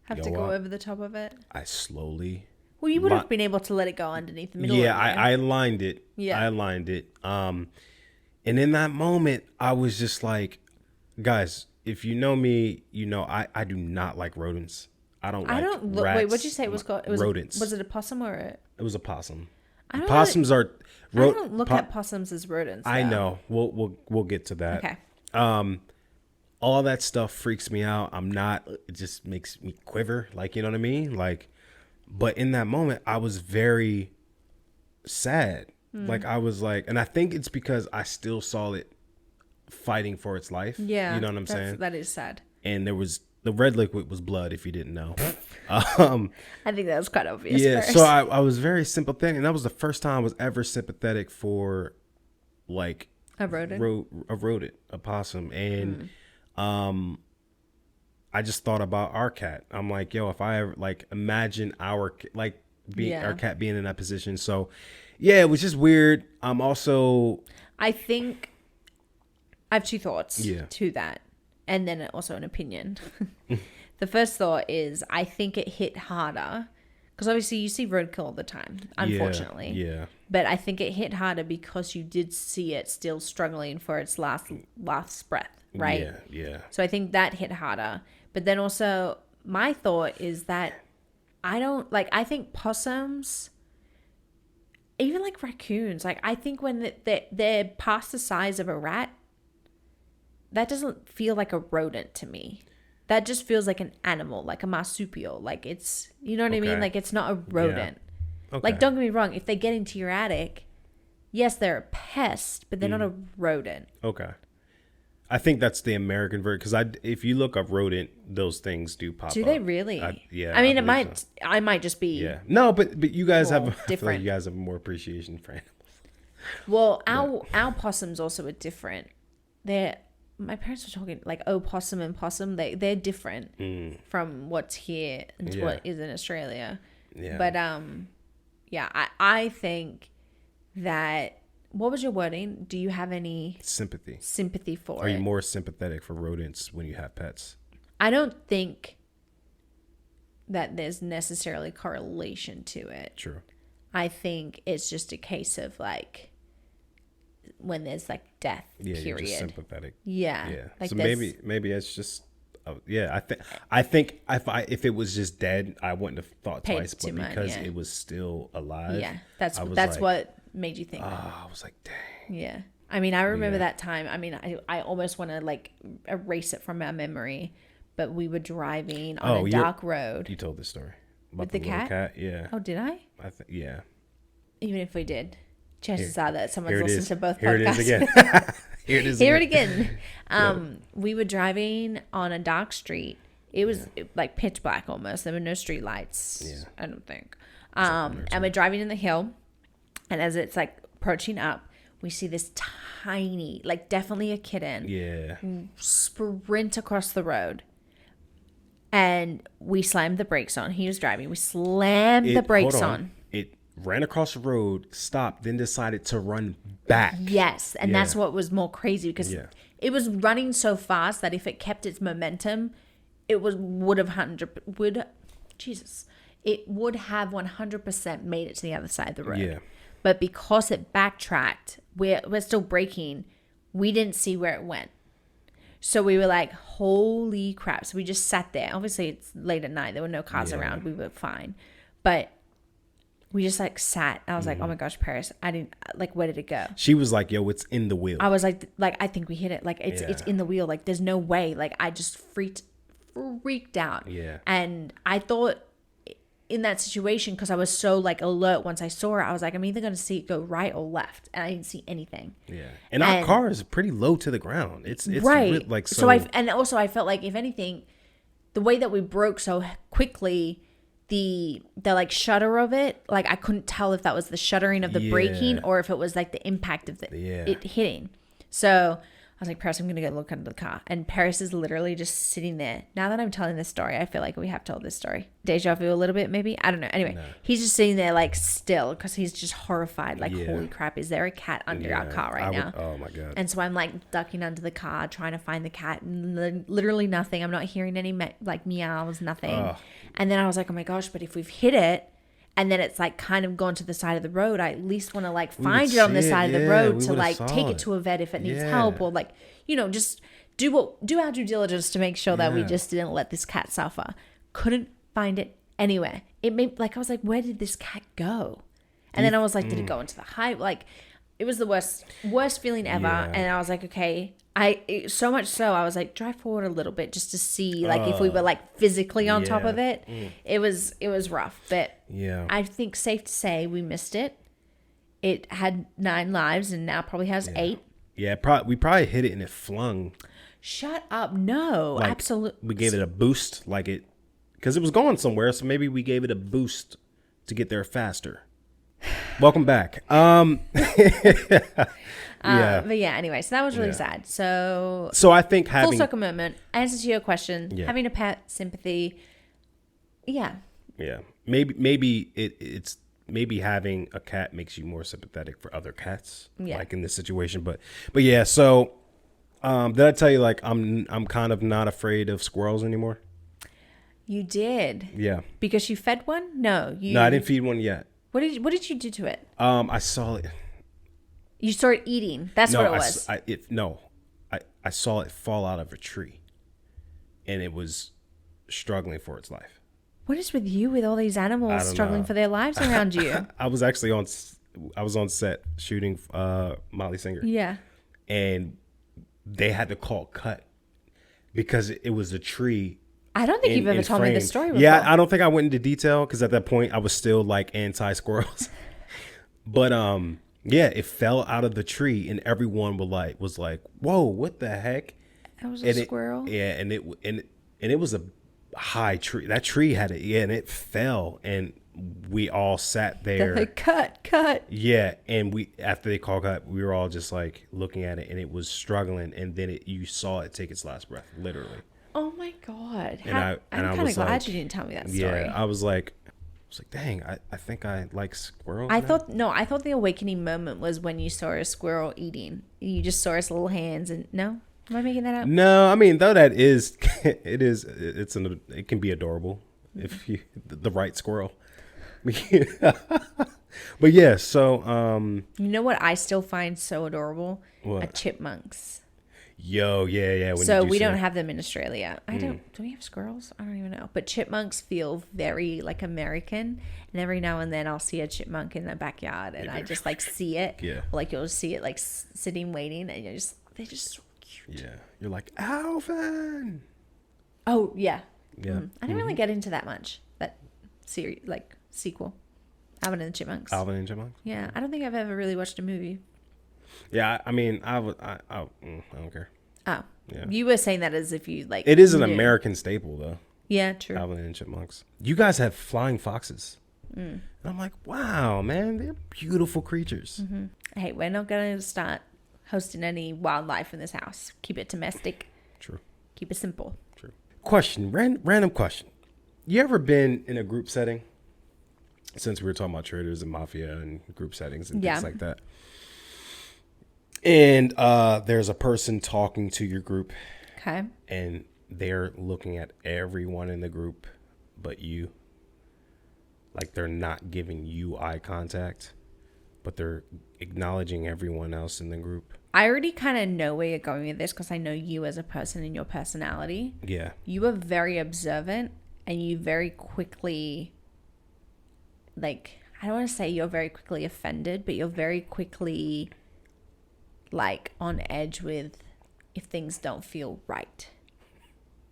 Speaker 2: have to go over the top of it.
Speaker 1: I slowly.
Speaker 2: Well, you would have been able to let it go underneath the middle.
Speaker 1: Yeah, I lined it. Yeah. I lined it. And in that moment, I was just like, guys, if you know me, you know I do not like rodents. I don't rats.
Speaker 2: Wait, what'd you say it was called? It was
Speaker 1: rodents.
Speaker 2: Was it a possum or
Speaker 1: It was a possum.
Speaker 2: Possums are... I don't look at possums as rodents, though.
Speaker 1: I know. We'll get to that.
Speaker 2: Okay.
Speaker 1: All that stuff freaks me out. It just makes me quiver. Like, you know what I mean? Like, but in that moment, I was very sad. Like, I was like, and I think it's because I still saw it fighting for its life.
Speaker 2: Yeah.
Speaker 1: You know what I'm saying?
Speaker 2: That is sad.
Speaker 1: And the red liquid was blood, if you didn't know.
Speaker 2: I think that was quite obvious.
Speaker 1: Yeah.
Speaker 2: First.
Speaker 1: So I was very sympathetic. And that was the first time I was ever sympathetic for like
Speaker 2: a rodent,
Speaker 1: a possum. And, I just thought about our cat. I'm like, yo, if I ever like imagine our cat being in that position. So yeah, it was just weird.
Speaker 2: I think I have two thoughts to that, and then also an opinion. The first thought is I think it hit harder because obviously you see roadkill all the time, unfortunately.
Speaker 1: Yeah.
Speaker 2: But I think it hit harder because you did see it still struggling for its last breath, right?
Speaker 1: Yeah.
Speaker 2: So I think that hit harder. But then also my thought is that I think possums, even like raccoons, like I think when they're past the size of a rat, that doesn't feel like a rodent to me. That just feels like an animal, like a marsupial. Like it's, you know what I mean? Like it's not a rodent.
Speaker 1: Okay.
Speaker 2: Like, don't get me wrong. If they get into your attic, yes, they're a pest, but they're not a rodent.
Speaker 1: Okay. I think that's the American version, because if you look up rodent, those things do pop up.
Speaker 2: Do they really?
Speaker 1: Yeah.
Speaker 2: I mean, I might just be.
Speaker 1: Yeah. No, but you guys have
Speaker 2: different.
Speaker 1: I feel like you guys have more appreciation for animals.
Speaker 2: Well, our possums also are different. My parents were talking like opossum and possum. They're different from what's here and what is in Australia.
Speaker 1: Yeah.
Speaker 2: But I think that. What was your wording? Do you have any
Speaker 1: sympathy
Speaker 2: for it?
Speaker 1: Are you more sympathetic for rodents when you have pets?
Speaker 2: I don't think that there's necessarily correlation to it.
Speaker 1: True.
Speaker 2: I think it's just a case of like when there's like death.
Speaker 1: Yeah,
Speaker 2: period.
Speaker 1: You're just sympathetic.
Speaker 2: Yeah.
Speaker 1: Yeah.
Speaker 2: Like
Speaker 1: so maybe it's just. I think if it was just dead, I wouldn't have thought twice. But because it was still alive,
Speaker 2: that's what made you think.
Speaker 1: I was like, dang.
Speaker 2: Yeah. I mean, I remember that time. I mean, I almost want to like erase it from my memory, but we were driving on a dark road.
Speaker 1: You told this story about
Speaker 2: with the cat?
Speaker 1: Yeah.
Speaker 2: Oh, did I?
Speaker 1: Yeah.
Speaker 2: Even if we did, chances are that someone's listened to both
Speaker 1: Here
Speaker 2: podcasts.
Speaker 1: It is again.
Speaker 2: Hear it again. We were driving on a dark street. It was like pitch black almost. There were no street lights.
Speaker 1: Yeah.
Speaker 2: I don't think. And we're driving in the hill. And as it's like approaching up, we see this tiny, like definitely a kitten, sprint across the road. And we slammed the brakes on. He was driving. We slammed the brakes on.
Speaker 1: It ran across the road, stopped, then decided to run back.
Speaker 2: Yes. And that's what was more crazy because it was running so fast that if it kept its momentum, it would have 100% made it to the other side of the road.
Speaker 1: Yeah.
Speaker 2: But because it backtracked, we're still braking. We didn't see where it went. So we were like, holy crap. So we just sat there. Obviously, it's late at night. There were no cars around. We were fine. But we just like sat. I was like, oh my gosh, Perris. I didn't, like, where did it go?
Speaker 1: She was like, yo, it's in the wheel.
Speaker 2: I was like, I think we hit it. Like, it's in the wheel. Like, there's no way. Like, I just freaked out.
Speaker 1: Yeah.
Speaker 2: And I thought, in that situation, because I was so like alert once I saw it, I was like, I'm either going to see it go right or left, and I didn't see anything.
Speaker 1: Yeah, and our car is pretty low to the ground. It's
Speaker 2: right.
Speaker 1: Like
Speaker 2: so I felt like if anything, the way that we broke so quickly, the like shutter of it, like I couldn't tell if that was the shuttering of the braking or if it was like the impact of it hitting. So I was like, Perris, I'm going to go look under the car. And Perris is literally just sitting there. Now that I'm telling this story, I feel like we have told this story. Deja vu a little bit, maybe? I don't know. Anyway, he's just sitting there like still because he's just horrified. Like, holy crap, is there a cat under our car right now?
Speaker 1: Oh, my God.
Speaker 2: And so I'm like ducking under the car, trying to find the cat. And literally nothing. I'm not hearing any like meows, nothing. And then I was like, oh my gosh, but if we've hit it, and then it's like kind of gone to the side of the road, I at least want to like find it on the side of the road to like take it to a vet if it needs help, or like, you know, just do our due diligence to make sure that we just didn't let this cat suffer. Couldn't find it anywhere. It made like, I was like, where did this cat go? And then I was like, did it go into the highway? Like, it was the worst feeling ever. And I was like, okay, so much so I was like, drive forward a little bit just to see like if we were like physically on top of it. It was rough, but I think safe to say we missed it. It had 9 lives and now probably has 8.
Speaker 1: Yeah, we probably hit it and it flung.
Speaker 2: Shut up! No,
Speaker 1: like,
Speaker 2: absolutely.
Speaker 1: We gave it a boost, because it was going somewhere. So maybe we gave it a boost to get there faster. Welcome back.
Speaker 2: But yeah, anyway, so that was really sad. So
Speaker 1: I think having
Speaker 2: full circle moment, answer to your question, having a pet, sympathy. Yeah.
Speaker 1: Yeah. Maybe it's maybe having a cat makes you more sympathetic for other cats, like in this situation. But yeah, so did I tell you like I'm kind of not afraid of squirrels anymore? You
Speaker 2: did.
Speaker 1: Yeah.
Speaker 2: Because you fed one? No,
Speaker 1: I didn't feed one yet.
Speaker 2: What did you do to it?
Speaker 1: I saw it.
Speaker 2: You saw it eating. That's what it was.
Speaker 1: I saw it fall out of a tree, and it was struggling for its life.
Speaker 2: What is with you with all these animals struggling for their lives around you?
Speaker 1: I was on set shooting Molly Singer.
Speaker 2: Yeah.
Speaker 1: And they had to call cut because it was a tree.
Speaker 2: I don't think you've ever told me this story before.
Speaker 1: Yeah, I don't think I went into detail because at that point I was still like anti-squirrels. But yeah, it fell out of the tree and everyone was like, "Whoa, what the heck?"
Speaker 2: It was a squirrel.
Speaker 1: And it was a high tree. That tree had it. Yeah, and it fell and we all sat there.
Speaker 2: Like, cut.
Speaker 1: Yeah, and after they called cut, we were all just like looking at it and it was struggling and then you saw it take its last breath, literally.
Speaker 2: Oh my God.
Speaker 1: I'm
Speaker 2: kind of glad you didn't tell me that story.
Speaker 1: Yeah, I was like, dang, I think I like squirrels.
Speaker 2: I thought the awakening moment was when you saw a squirrel eating. You just saw its little hands and no? Am I making that up?
Speaker 1: No, I mean, though that is, it can be adorable if you, the right squirrel. But yeah, so.
Speaker 2: You know what I still find so adorable?
Speaker 1: What?
Speaker 2: Chipmunks.
Speaker 1: Yo, yeah.
Speaker 2: So we don't have them in Australia. Do we have squirrels? I don't even know. But chipmunks feel very like American. And every now and then I'll see a chipmunk in the backyard and I just like see it.
Speaker 1: Yeah.
Speaker 2: Like you'll see it like sitting waiting and they're just so cute.
Speaker 1: Yeah. You're like, Alvin.
Speaker 2: Oh, yeah.
Speaker 1: Yeah.
Speaker 2: Mm-hmm. I didn't really get into that much. That series, like sequel. Alvin and the Chipmunks.
Speaker 1: Alvin and Chipmunks?
Speaker 2: Yeah. I don't think I've ever really watched a movie.
Speaker 1: Yeah, I mean, I don't care.
Speaker 2: Oh,
Speaker 1: yeah.
Speaker 2: You were saying that as if you like.
Speaker 1: It is an American staple, though.
Speaker 2: Yeah, true.
Speaker 1: Alvin and Chipmunks. You guys have flying foxes. And I'm like, wow, man, they're beautiful creatures.
Speaker 2: Mm-hmm. Hey, we're not going to start hosting any wildlife in this house. Keep it domestic.
Speaker 1: True.
Speaker 2: Keep it simple.
Speaker 1: True. Question, random question. You ever been in a group setting? Since we were talking about traders and mafia and group settings and things like that. And there's a person talking to your group.
Speaker 2: Okay.
Speaker 1: And they're looking at everyone in the group but you. Like they're not giving you eye contact, but they're acknowledging everyone else in the group.
Speaker 2: I already kind of know where you're going with this because I know you as a person and your personality.
Speaker 1: Yeah.
Speaker 2: You are very observant and you very quickly, like, I don't want to say you're very quickly offended, but you're very quickly like on edge with if things don't feel right.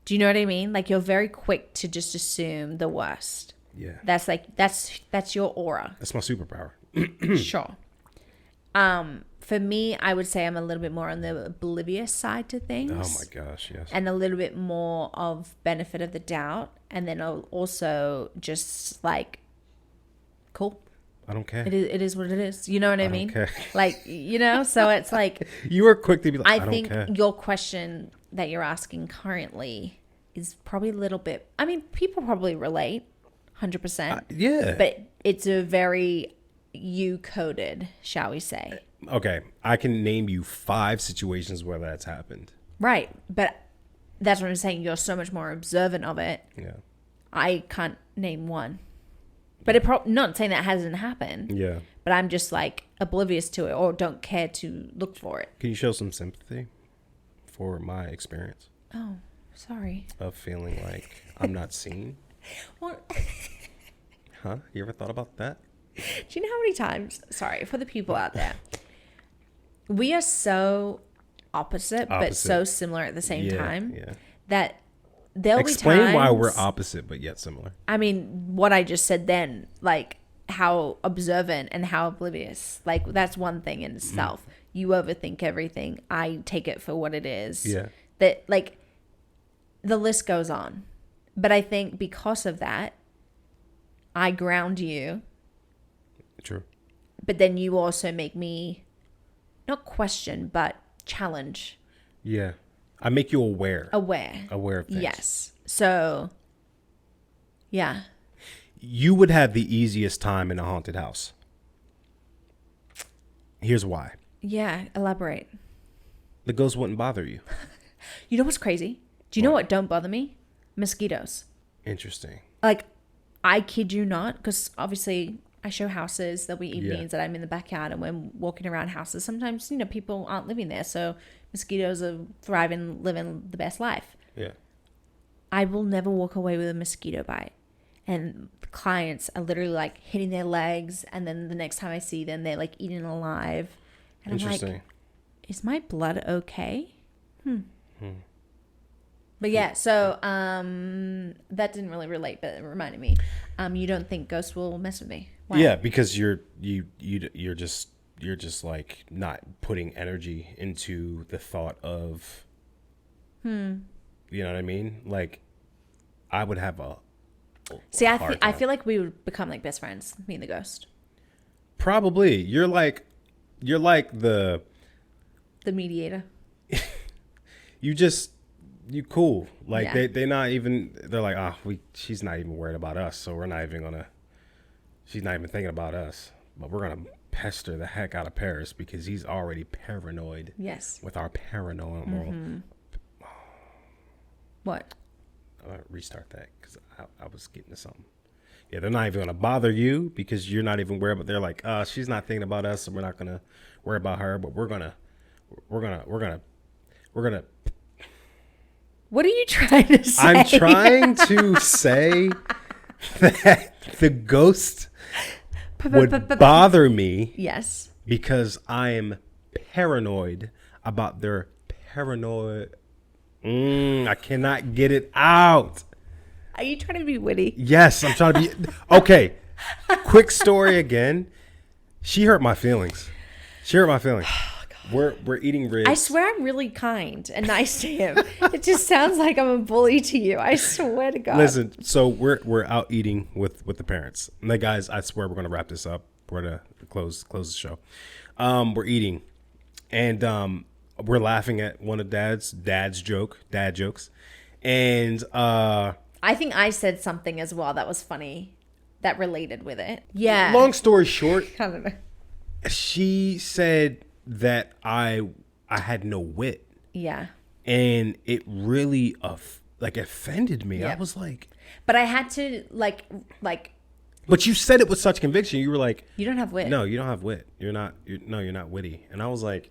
Speaker 2: Do you know what I mean? Like you're very quick to just assume the worst.
Speaker 1: Yeah.
Speaker 2: That's like that's your aura.
Speaker 1: That's my superpower.
Speaker 2: Sure. For me, I would say I'm a little bit more on the oblivious side to things.
Speaker 1: Oh my gosh, yes.
Speaker 2: And a little bit more of benefit of the doubt, and then also just like, cool.
Speaker 1: I don't care.
Speaker 2: It is what it is. You know what I mean?
Speaker 1: Don't care.
Speaker 2: Like, you know, so it's like
Speaker 1: you were quick to be like, I don't
Speaker 2: think
Speaker 1: care.
Speaker 2: Your question that you're asking currently is probably a little bit. I mean, people probably relate, 100%.
Speaker 1: Yeah.
Speaker 2: But it's a very you coded, shall we say?
Speaker 1: Okay, I can name you 5 situations where that's happened.
Speaker 2: Right, but that's what I'm saying. You're so much more observant of it.
Speaker 1: Yeah.
Speaker 2: I can't name one. But not saying that hasn't happened.
Speaker 1: Yeah.
Speaker 2: But I'm just like oblivious to it or don't care to look for it.
Speaker 1: Can you show some sympathy for my experience?
Speaker 2: Oh, sorry.
Speaker 1: Of feeling like I'm not seen?
Speaker 2: Well,
Speaker 1: huh? You ever thought about that?
Speaker 2: Do you know how many times, sorry, for the people out there, we are so opposite. But so similar at the same time that there'll be times.
Speaker 1: Explain why we're opposite but yet similar.
Speaker 2: I mean, what I just said then, like how observant and how oblivious, like that's one thing in itself. You overthink everything. I take it for what it is.
Speaker 1: Yeah.
Speaker 2: That like the list goes on. But I think because of that, I ground you.
Speaker 1: True.
Speaker 2: But then you also make me not question, but challenge.
Speaker 1: Yeah. I make you aware.
Speaker 2: Aware
Speaker 1: of things.
Speaker 2: Yes. So, yeah.
Speaker 1: You would have the easiest time in a haunted house. Here's why.
Speaker 2: Yeah. Elaborate.
Speaker 1: The ghost wouldn't bother you.
Speaker 2: You know what's crazy? Do you know what don't bother me? Mosquitoes.
Speaker 1: Interesting.
Speaker 2: Like, I kid you not, because obviously I show houses. There'll be evenings that I'm in the backyard and we're walking around houses. Sometimes, you know, people aren't living there. So mosquitoes are thriving, living the best life.
Speaker 1: Yeah.
Speaker 2: I will never walk away with a mosquito bite. And clients are literally like hitting their legs. And then the next time I see them, they're like eating alive. And I'm like, is my blood okay? But yeah, so that didn't really relate, but it reminded me. You don't think ghosts will mess with me?
Speaker 1: Why? Yeah, because you're just like not putting energy into the thought of. You know what I mean? Like, I would have a.
Speaker 2: See, I feel like we would become like best friends, me and the ghost.
Speaker 1: Probably. You're like the mediator. You cool. Like they're not even, they're like, she's not even worried about us, so she's not even thinking about us. But we're gonna pester the heck out of Perris because he's already paranoid.
Speaker 2: Yes.
Speaker 1: With our paranormal.
Speaker 2: What?
Speaker 1: I'm gonna restart that because I was getting to something. Yeah, they're not even gonna bother you because you're not even worried about. They're like, she's not thinking about us, and we're not gonna worry about her. But we're gonna.
Speaker 2: What are you trying to say?
Speaker 1: I'm trying to say that the ghost would bother me.
Speaker 2: Yes.
Speaker 1: Because I am paranoid about their paranoid. I cannot get it out.
Speaker 2: Are you trying to be witty?
Speaker 1: Yes, I'm trying to be. Okay. Quick story again. She hurt my feelings. We're eating ribs.
Speaker 2: I swear I'm really kind and nice to him. It just sounds like I'm a bully to you. I swear to God.
Speaker 1: Listen, so we're out eating with the parents. And the guys, I swear we're gonna wrap this up. We're gonna close the show. We're eating, and we're laughing at one of dad jokes, and
Speaker 2: I think I said something as well that was funny, that related with it. Yeah.
Speaker 1: Long story short,
Speaker 2: I don't know.
Speaker 1: She said that I had no wit.
Speaker 2: Yeah.
Speaker 1: And it really offended me. Yeah. I was like,
Speaker 2: but I had to like.
Speaker 1: But you said it with such conviction. You were like,
Speaker 2: you don't have wit.
Speaker 1: No, you don't have wit. You're not witty. And I was like,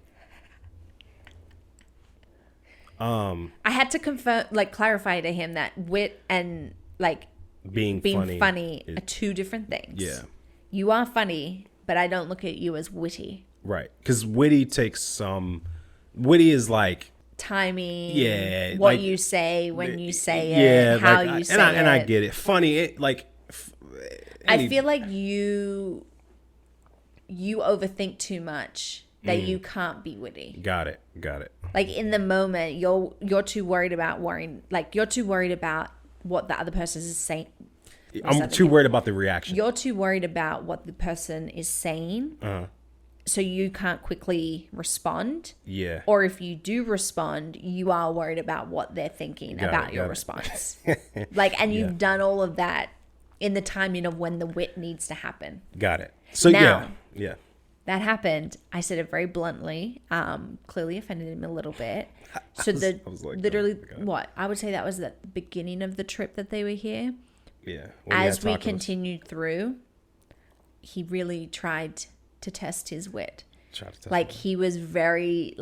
Speaker 2: I had to clarify to him that wit and being funny are two different things.
Speaker 1: Yeah.
Speaker 2: You are funny, but I don't look at you as witty.
Speaker 1: Right. Because witty is like
Speaker 2: timing.
Speaker 1: Yeah.
Speaker 2: What you say when you say it. How you say it.
Speaker 1: And I get it. Funny.
Speaker 2: I feel like you overthink too much that you can't be witty.
Speaker 1: Got it.
Speaker 2: Like in the moment, you're too worried about you're too worried about what the other person is saying.
Speaker 1: I'm too worried about the reaction.
Speaker 2: You're too worried about what the person is saying. So you can't quickly respond.
Speaker 1: Yeah.
Speaker 2: Or if you do respond, you are worried about what they're thinking about your response. You've done all of that in the timing of when the wit needs to happen.
Speaker 1: Got it. So
Speaker 2: now,
Speaker 1: yeah.
Speaker 2: That happened. I said it very bluntly. Clearly offended him a little bit. So I would say that was the beginning of the trip that they were here.
Speaker 1: Yeah.
Speaker 2: As we continued through, he really tried to test his wit. He was very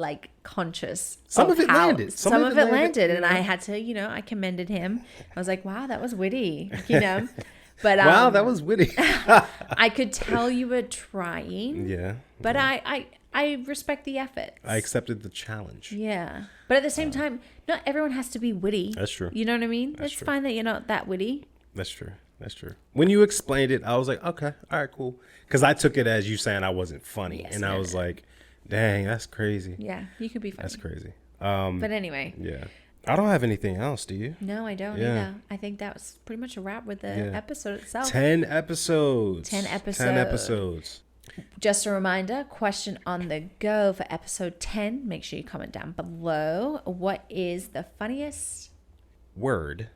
Speaker 2: conscious.
Speaker 1: Some of it landed.
Speaker 2: Some of it landed, and I had to, I commended him. I was like, "Wow, that was witty," But
Speaker 1: wow, that was witty.
Speaker 2: I could tell you were trying.
Speaker 1: Yeah.
Speaker 2: But I respect the effort.
Speaker 1: I accepted the challenge.
Speaker 2: Yeah. But at the same time, not everyone has to be witty.
Speaker 1: That's true.
Speaker 2: You know what I mean? It's fine that you're not that witty.
Speaker 1: That's true. When you explained it, I was like, okay, all right, cool. Because I took it as you saying I wasn't funny. Yes, and I was like, dang, that's crazy.
Speaker 2: Yeah, you could be funny.
Speaker 1: That's crazy.
Speaker 2: But anyway.
Speaker 1: Yeah. I don't have anything else, do you?
Speaker 2: No, I don't either. I think that was pretty much a wrap with the episode itself.
Speaker 1: 10 episodes.
Speaker 2: Just a reminder, question on the go for episode 10. Make sure you comment down below. What is the funniest word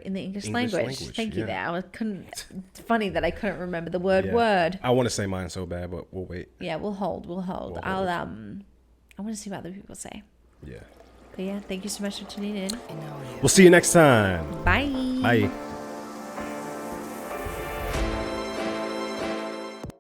Speaker 2: in the English language? Thank you there. It's funny that I couldn't remember the word.
Speaker 1: I want to say mine so bad, but we'll wait.
Speaker 2: Yeah, we'll hold. I want to see what other people say.
Speaker 1: Yeah.
Speaker 2: But yeah, thank you so much for tuning in.
Speaker 1: We'll see you next time.
Speaker 2: Bye.
Speaker 1: Bye.